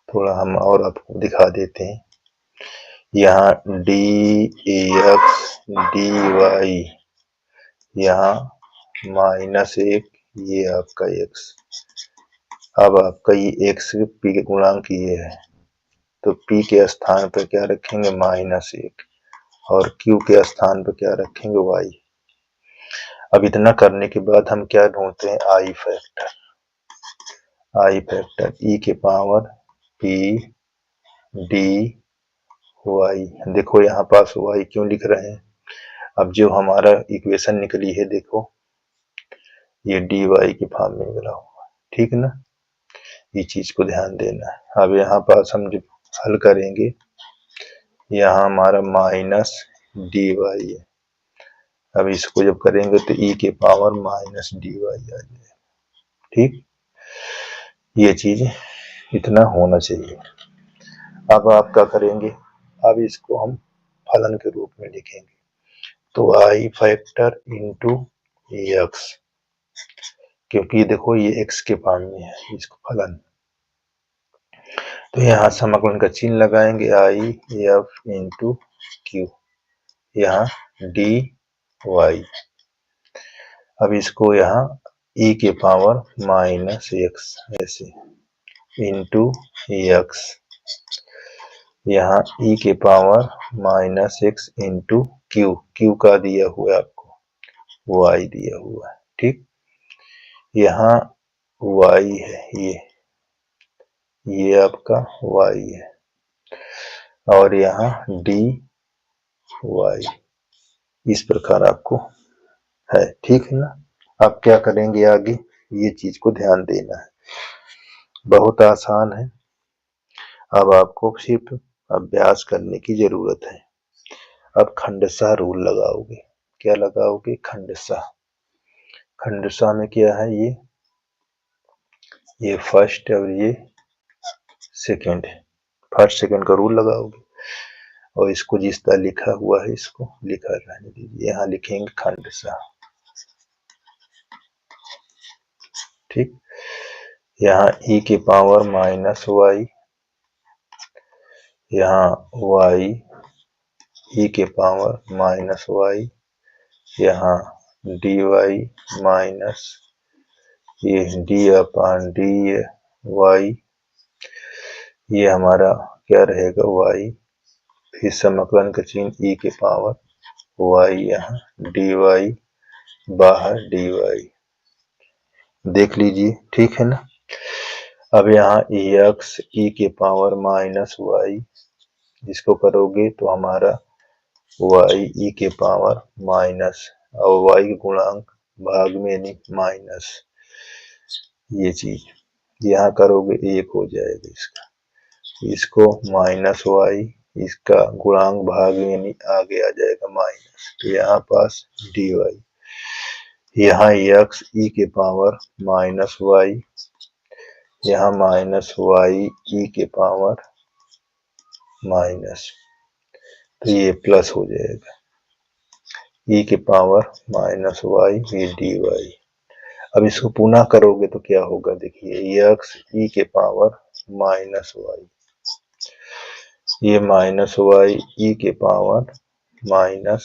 थोड़ा हम और आपको दिखा देते हैं, यहाँ डी एक्स डी वाई, यहाँ माइनस एक, ये आपका एक्स। अब आपका ये एक्स पी के गुणांक ये है, तो p के स्थान पर क्या रखेंगे, माइनस एक, और q के स्थान पर क्या रखेंगे, y। अब इतना करने के बाद हम क्या ढूंढते हैं, आई फैक्टर, आई फैक्टर e के पावर p डी वाई। देखो यहाँ पास y क्यों लिख रहे हैं, अब जो हमारा इक्वेशन निकली है, देखो ये डी वाई के फॉर्म में निकला हुआ, ठीक ना, ये चीज को ध्यान देना है। अब यहाँ पास हम जब हल करेंगे, यहाँ हमारा माइनस डी वाई है, अब इसको जब करेंगे तो e के पावर माइनस डी वाई आ जाएगा, ठीक, ये चीज इतना होना चाहिए। अब आप क्या करेंगे, अब इसको हम फलन के रूप में लिखेंगे, तो आई फैक्टर इंटू एक्स, क्योंकि देखो ये x के फॉर्म में है, इसको फलन, तो यहाँ समाकलन का चिन्ह लगाएंगे, आई एफ इंटू क्यू, यहाँ डी वाई। अब इसको यहाँ e के पावर माइनस एक्स ऐसे इंटू एक्स, यहाँ e के power minus x into Q, Q का दिया हुआ है आपको, y दिया हुआ है, ठीक, यहाँ y है, ये आपका y है, और यहाँ डी वाई, इस प्रकार आपको है, ठीक है ना। अब क्या करेंगे आगे, ये चीज को ध्यान देना है, बहुत आसान है, अब आपको सिर्फ अभ्यास करने की जरूरत है। अब खंडशः रूल लगाओगे, क्या लगाओगे, खंडशः। खंडशः में क्या है, ये फर्स्ट और ये सेकंड है, फर्स्ट सेकंड का रूल लगाओगे, और इसको जिस तरह लिखा हुआ है इसको लिखा रहने दीजिए, यहाँ लिखेंगे खंडशः, ठीक, यहाँ e के पावर माइनस वाई, यहाँ y e के पावर माइनस y, यहाँ dy माइनस ये d अपान dy, ये हमारा क्या रहेगा y, फिर समाकलन का चिन्ह e के पावर y, यहाँ dy बाहर dy, देख लीजिए, ठीक है ना। अब यहाँ x e के पावर माइनस y, इसको करोगे तो हमारा y e के पावर माइनस और y गुणांक भाग में यानी माइनस, ये चीज यहाँ करोगे 1 हो जाएगा इसका, इसको माइनस y, इसका गुणांक भाग में यानी आगे आ जाएगा माइनस, तो यहाँ पास dy, यहाँ x e के पावर माइनस y, यहाँ माइनस y e के पावर माइनस, तो ये प्लस हो जाएगा e के पावर माइनस y, ये dy। अब इसको पुनः करोगे तो क्या होगा, देखिए x e के पावर माइनस y, ये माइनस y e के पावर माइनस,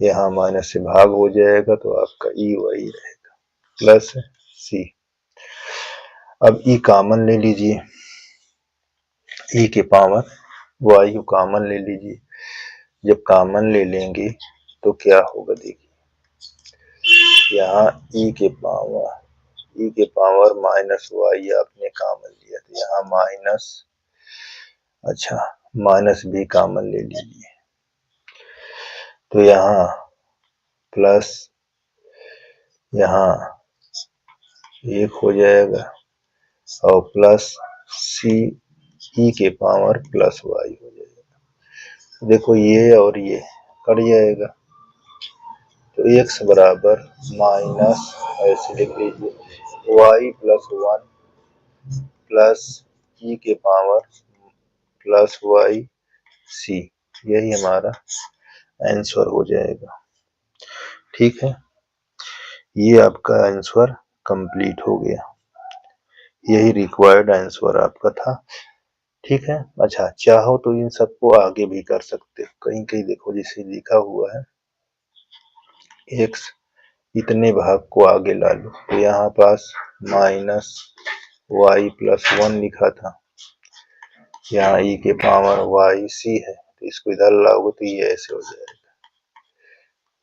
यहाँ माइनस से भाग हो जाएगा तो आपका e y रहेगा प्लस c। अब e कॉमन ले लीजिए, e के पावर y को कॉमन ले लीजिए, जब कॉमन ले लेंगे तो क्या होगा, देखिए यहाँ e के पावर माइनस y आपने कॉमन लिया, तो यहाँ माइनस, अच्छा माइनस भी कॉमन ले लीजिए, तो यहाँ प्लस, यहाँ 1 हो जाएगा और प्लस c e के पावर प्लस y हो जाएगा। देखो ये और ये कट जाएगा, तो x बराबर माइनस, ऐसे लिख लीजिए y प्लस 1 प्लस e के पावर प्लस y c, यही हमारा आंसर हो जाएगा, ठीक है। ये आपका आंसर कंप्लीट हो गया, यही रिक्वायर्ड आंसर आपका था, ठीक है। अच्छा, चाहो तो इन सबको आगे भी कर सकते हो, कहीं कहीं देखो जैसे लिखा हुआ है x इतने भाग को आगे ला लो, तो यहाँ पास माइनस y प्लस 1 लिखा था, यहाँ e के पावर y c है, तो इसको इधर लाओगे तो ये ऐसे हो जाएगा,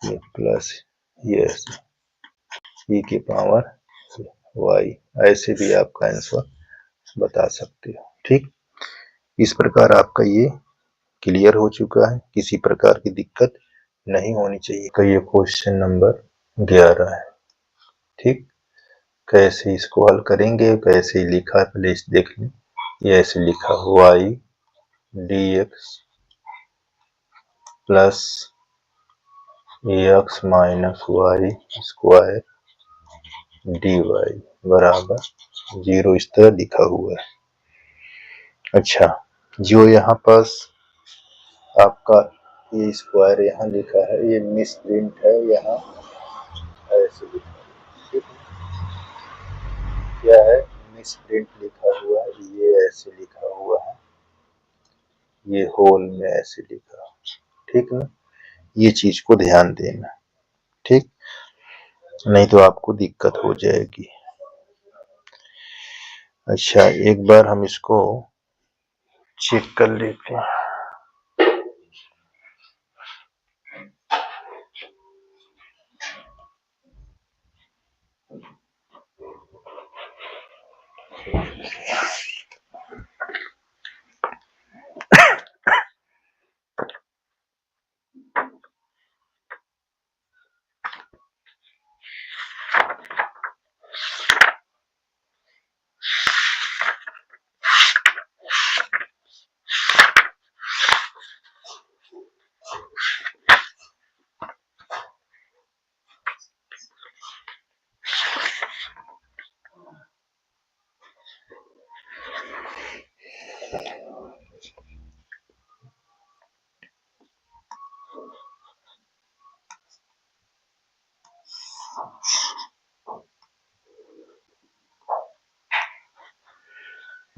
ये प्लस ये ऐसे e के पावर y, ऐसे भी आपका आंसर बता सकते हो, ठीक। इस प्रकार आपका ये क्लियर हो चुका है, किसी प्रकार की दिक्कत नहीं होनी चाहिए। का ये क्वेश्चन नंबर 11 है, ठीक। कैसे इसको हल करेंगे, कैसे लिखा है पहले इस देख लें। ये ऐसे लिखा y dx plus x minus y square dy बराबर 0, इस तरह लिखा हुआ है। अच्छा, जो यहाँ पास आपका ये स्क्वायर यहाँ लिखा है, ये मिस प्रिंट है, यहाँ ऐसे लिखा है, ठीक है। क्या है, मिस प्रिंट लिखा हुआ है, ये ऐसे लिखा हुआ है, ये होल में ऐसे लिखा, ठीक ना। ये चीज को ध्यान देना, ठीक, नहीं तो आपको दिक्कत हो जाएगी। अच्छा, एक बार हम इसको चेक कर लेते हैं।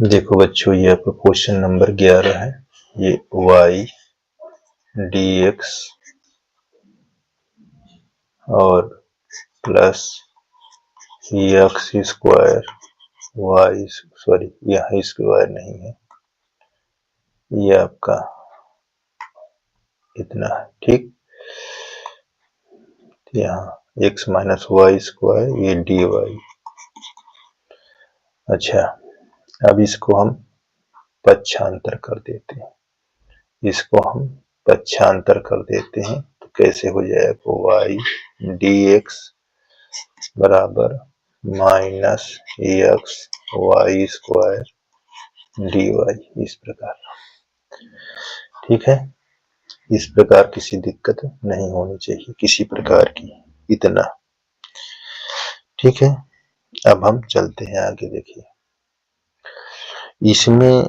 देखो बच्चों, ये आपका क्वेश्चन नंबर 11 है, ये y dx और plus x square y, sorry यहाँ स्क्वायर नहीं है, ये आपका इतना है। ठीक, यहाँ x माइनस वाई स्क्वायर, ये dy। अच्छा, अब इसको हम पक्षांतर कर देते हैं, इसको हम पक्षांतर कर देते हैं तो कैसे हो जाएगा, y dx बराबर minus X Y square dy, इस प्रकार। ठीक है, इस प्रकार किसी दिक्कत नहीं होनी चाहिए किसी प्रकार की, इतना। ठीक है, अब हम चलते हैं आगे। देखिए इसमें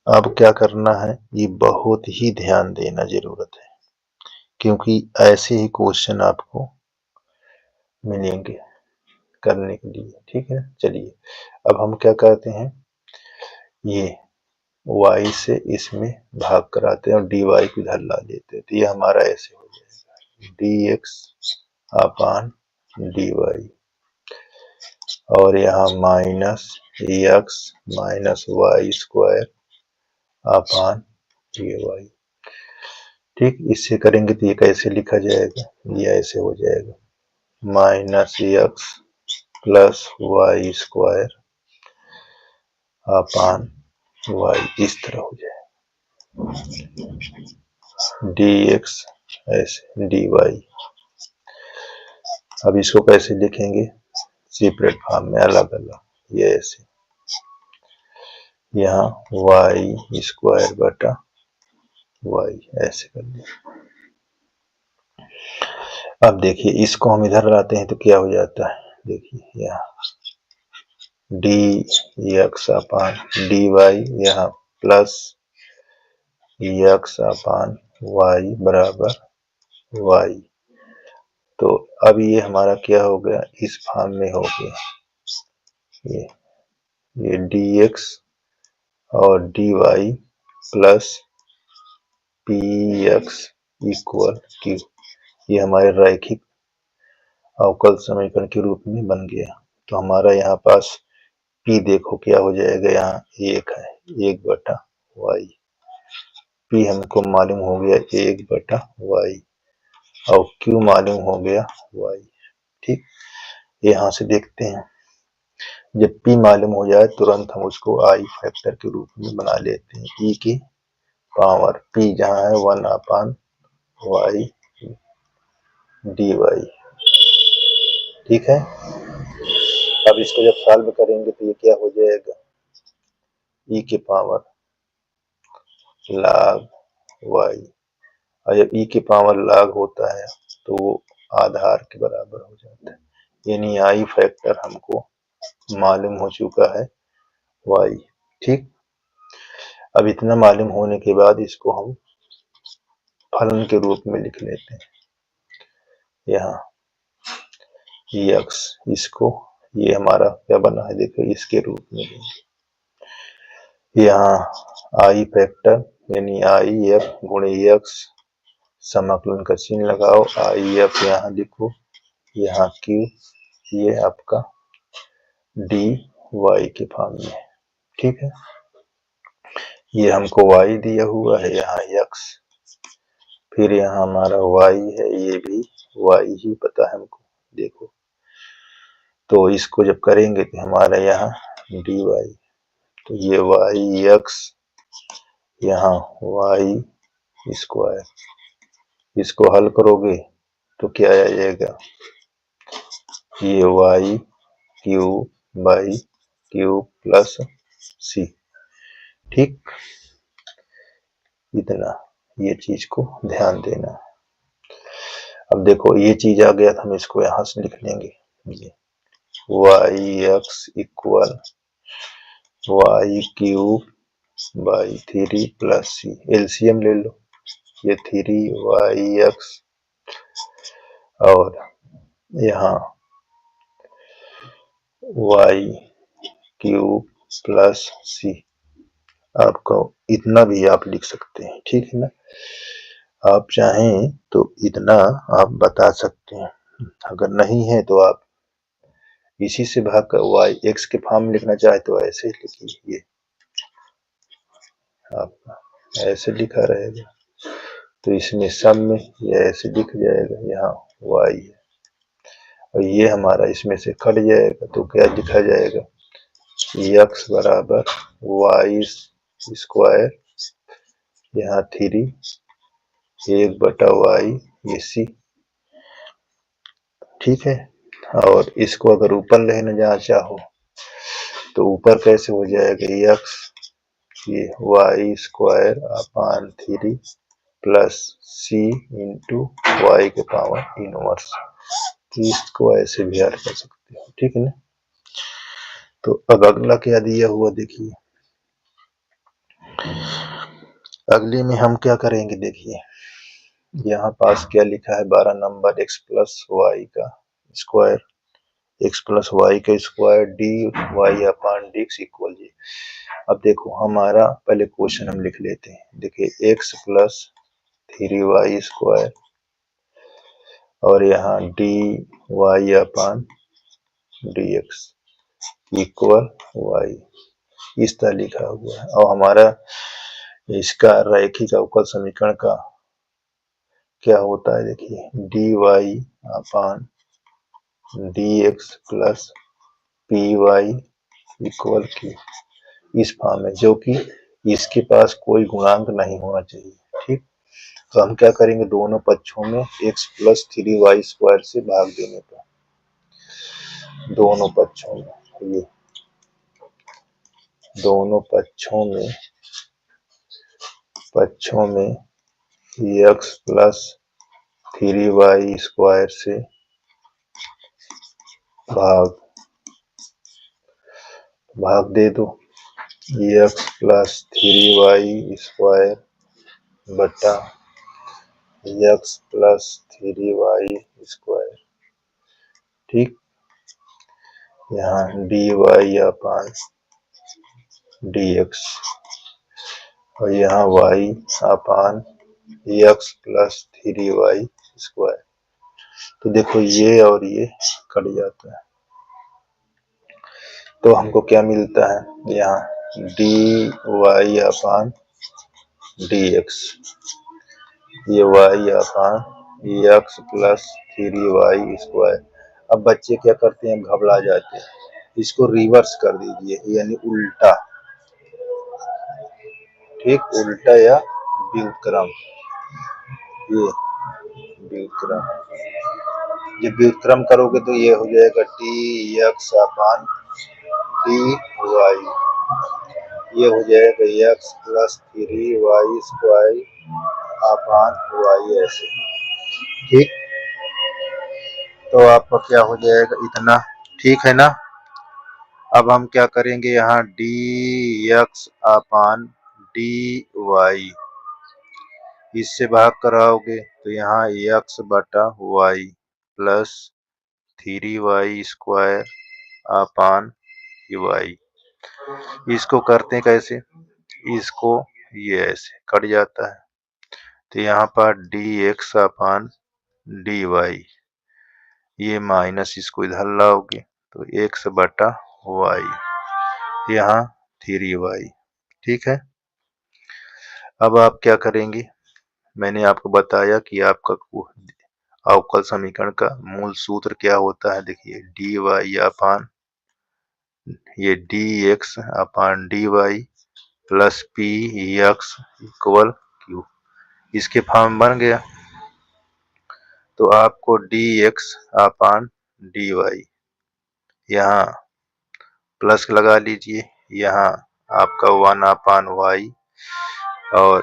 अब क्या करना है, ये बहुत ही ध्यान देना जरूरत है, क्योंकि ऐसे ही क्वेश्चन आपको मिलेंगे करने के लिए। ठीक है, चलिए अब हम क्या करते हैं, ये y से इसमें भाग कराते हैं और dy को इधर ला लेते हैं, तो ये हमारा ऐसे हो जाएगा dx अपान dy और यहाँ minus X minus Y square upon dy। ठीक, इससे करेंगे तो ये कैसे लिखा जाएगा, ये ऐसे हो जाएगा minus X plus Y square upon y, इस तरह हो जाएगा dx ऐसे dy। अब इसको कैसे लिखेंगे, सेपरेट फॉर्म में, अलग अलग, ये ऐसे, यहाँ y स्क्वायर बटा y, ऐसे कर दिया। अब देखिए इसको हम इधर लाते हैं तो क्या हो जाता है, देखिए यहाँ dx अपान dy, यहाँ प्लस x अपान y बराबर y। तो अब ये हमारा क्या हो गया, इस फॉर्म में हो गया, ये dx और dy plus px equal q, ये हमारे रैखिक अवकल समीकरण के रूप में बन गया। तो हमारा यहाँ पास p देखो क्या हो जाएगा, यहाँ एक है, एक बटा y, p हमको मालूम हो गया एक बटा y और q मालूम हो गया y। ठीक, यहाँ से देखते हैं, जब p मालूम हो जाए तुरंत हम उसको आई फैक्टर के रूप में बना लेते हैं, e की पावर p जहाँ है 1 अपान y dy। ठीक है, अब इसको जब सॉल्व करेंगे तो ये क्या हो जाएगा, e के पावर log y, और जब e के पावर log होता है तो वो आधार के बराबर हो जाता है, यानी आई फैक्टर हमको मालूम हो चुका है y। ठीक, अब इतना मालूम होने के बाद इसको हम फलन के रूप में लिख लेते हैं, यहाँ x, इसको, ये हमारा क्या बना है देखो, इसके रूप में यहाँ आई फैक्टर यानी आई एफ गुणे एक्स, समाकलन का चिन्ह लगाओ, आई एफ यहाँ लिखो, यहाँ क्यू, ये आपका डी वाई के फॉर्म में। ठीक है, ये हमको y दिया हुआ है, यहाँ x, फिर यहाँ हमारा y है, ये भी y ही पता है हमको, देखो तो इसको जब करेंगे तो हमारा यहाँ dy, तो ये y(x), यहाँ y स्क्वायर, इसको हल करोगे तो क्या आ जाएगा, ये y cube by cube plus c। ठीक, इतना, ये चीज को ध्यान देना। अब देखो ये चीज आ गया था, हम इसको यहाँ से लिख लेंगे, ये y(x) equal y cube by 3 plus c, LCM ले लो, ये 3y(x) और यहाँ y क्यूब प्लस c, आपको इतना भी आप लिख सकते हैं, ठीक है ना। आप चाहें तो इतना आप बता सकते हैं, अगर नहीं है तो आप इसी से भाग कर वाई एक्स के फॉर्म में लिखना चाहे तो ऐसे लिखिए, ये आपका ऐसे लिखा रहेगा। तो इसमें सब में ये ऐसे लिख जाएगा, यहाँ वाई है और ये हमारा इसमें से कट जाएगा तो क्या लिखा जाएगा, एक्स बराबर वाई स्क्वायर, यहाँ 3 1/y ये सी, ठीक है। और इसको अगर ऊपर लेना जहाँ चाहो तो ऊपर कैसे हो जाएगा, एक्स ये वाई स्क्वायर अपान 3 प्लस सी इंटू वाई के पावर इनवर्स। तो इसको ऐसे भी हल कर सकते हो, ठीक है ना। तो अब अगला क्या दिया हुआ देखिए, अगले में हम क्या करेंगे देखिए, यहाँ पास क्या लिखा है 12 नंबर x प्लस वाई का स्क्वायर, x प्लस वाई का square D y upon d x equal जी। अब देखो हमारा पहले क्वेश्चन हम लिख लेते हैं, देखिए x प्लस 3y स्क्वायर और यहाँ d y upon d x equal Y, इस तरह लिखा हुआ है। और हमारा इसका रैखिक अवकल समीकरण का क्या होता है देखिए, d y upon d x plus P Y equal की इस फॉर्म में, जो कि इसके पास कोई गुणांक नहीं होना चाहिए, ठीक। तो हम क्या करेंगे, दोनों पक्षों में x प्लस 3y स्क्वायर से भाग देने पर, दोनों पक्षों में, ये दोनों पक्षों में x प्लस 3y स्क्वायर से भाग दे दो, x प्लस 3y स्क्वायर बटा x प्लस 3y स्क्वायर, ठीक। यहाँ d y upon d x और यहाँ y अपान x प्लस 3y स्क्वायर। तो देखो ये और ये कट जाता है, तो हमको क्या मिलता है, यहाँ d y upon d x, ये y अपान एक्स प्लस 3y स्क्वायर। अब बच्चे क्या करते हैं, घबरा जाते हैं, इसको रिवर्स कर दीजिए, यानी उल्टा, ठीक, उल्टा या व्युत्क्रम, ये व्युत्क्रम, जब व्युत्क्रम करोगे तो ये हो जाएगा D x upon D Y, ये हो जाएगा X plus 3y square upon Y, ऐसे, ठीक। तो आपका क्या हो जाएगा इतना, ठीक है ना। अब हम क्या करेंगे, यहाँ D x upon D Y, इससे भाग कराओगे तो यहाँ एक्स बटा Y plus 3y square upon Y. इसको करते हैं कैसे, इसको ये ऐसे कट जाता है, तो यहाँ पर D x upon D Y, ये माइनस इसको इधर लाओगे तो एक्स बटा वाई, यहाँ 3y, ठीक है। अब आप क्या करेंगे, मैंने आपको बताया कि आपका अवकल समीकरण का मूल सूत्र क्या होता है, देखिए डी वाई अपान ये d x upon D y plus p x equal Q, इसके फॉर्म बन गया। तो आपको d x upon D y यहाँ प्लस लगा लीजिए, यहाँ आपका 1 अपान वाई, और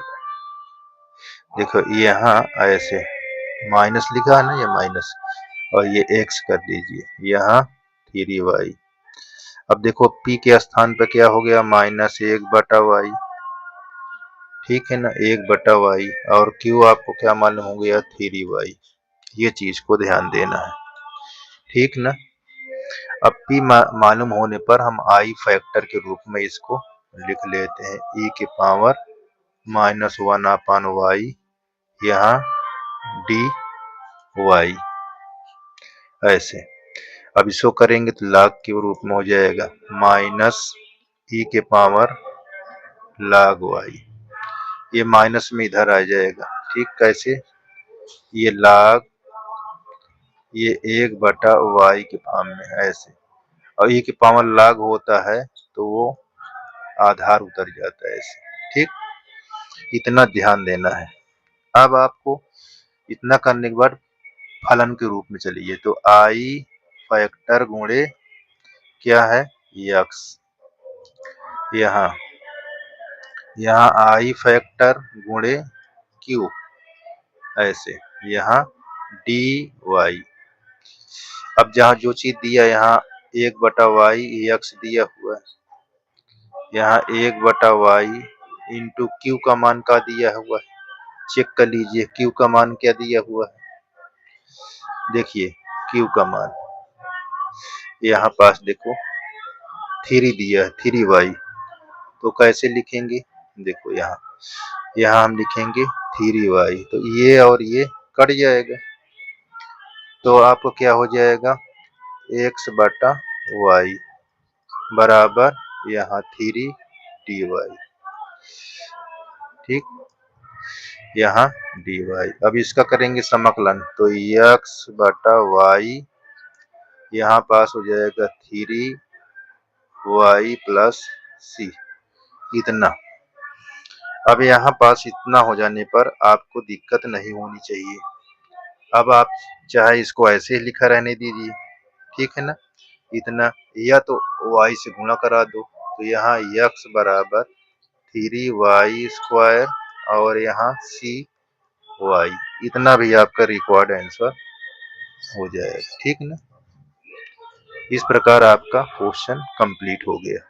देखो यहाँ ऐसे माइनस लिखा है ना, ये माइनस, और ये x कर दीजिए, यहाँ 3y। अब देखो p के स्थान पे क्या हो गया, -1/y, ठीक है ना, 1/y, और q आपको क्या मालूम हो गया, 3y। ये चीज को ध्यान देना है, ठीक ना। अब p मालूम होने पर हम i फैक्टर के रूप में इसको लिख लेते हैं e के पावर -1/y यहाँ dy ऐसे। अब इसको करेंगे तो log के रूप में हो जाएगा माइनस e के पावर log y, ये माइनस में इधर आ जाएगा। ठीक, कैसे? ये log, ये 1/y के फॉर्म में ऐसे, और e के पावर log होता है तो वो आधार उतर जाता है ऐसे। ठीक, इतना ध्यान देना है। अब आपको इतना करने के बाद फलन के रूप में चलिए, तो i फैक्टर गुणे क्या है x, यहाँ i फैक्टर गुणे q ऐसे, यहाँ dy। अब जहाँ जो चीज दिया, यहाँ 1/y x दिया हुआ है, यहाँ 1/y इंटू q का मान का दिया हुआ है। चेक कर लीजिए q का मान क्या दिया हुआ है। देखिए q का मान यहाँ पास देखो 3 दिया है, 3y, तो कैसे लिखेंगे? देखो यहाँ हम लिखेंगे 3y, तो ये और ये कट जाएगा, तो आपको क्या हो जाएगा x/y बराबर यहाँ 3 dy। ठीक, यहाँ dy। अब इसका करेंगे समाकलन, तो x/y यहाँ पास हो जाएगा 3y + c, इतना। अब यहाँ पास इतना हो जाने पर आपको दिक्कत नहीं होनी चाहिए। अब आप चाहे इसको ऐसे ही लिखा रहने दीजिए, ठीक है ना, इतना, या तो y से गुणा करा दो, तो यहाँ x बराबर 3y² और यहाँ cy, इतना भी आपका रिक्वायर्ड आंसर हो जाएगा। ठीक ना, इस प्रकार आपका क्वेश्चन कंप्लीट हो गया।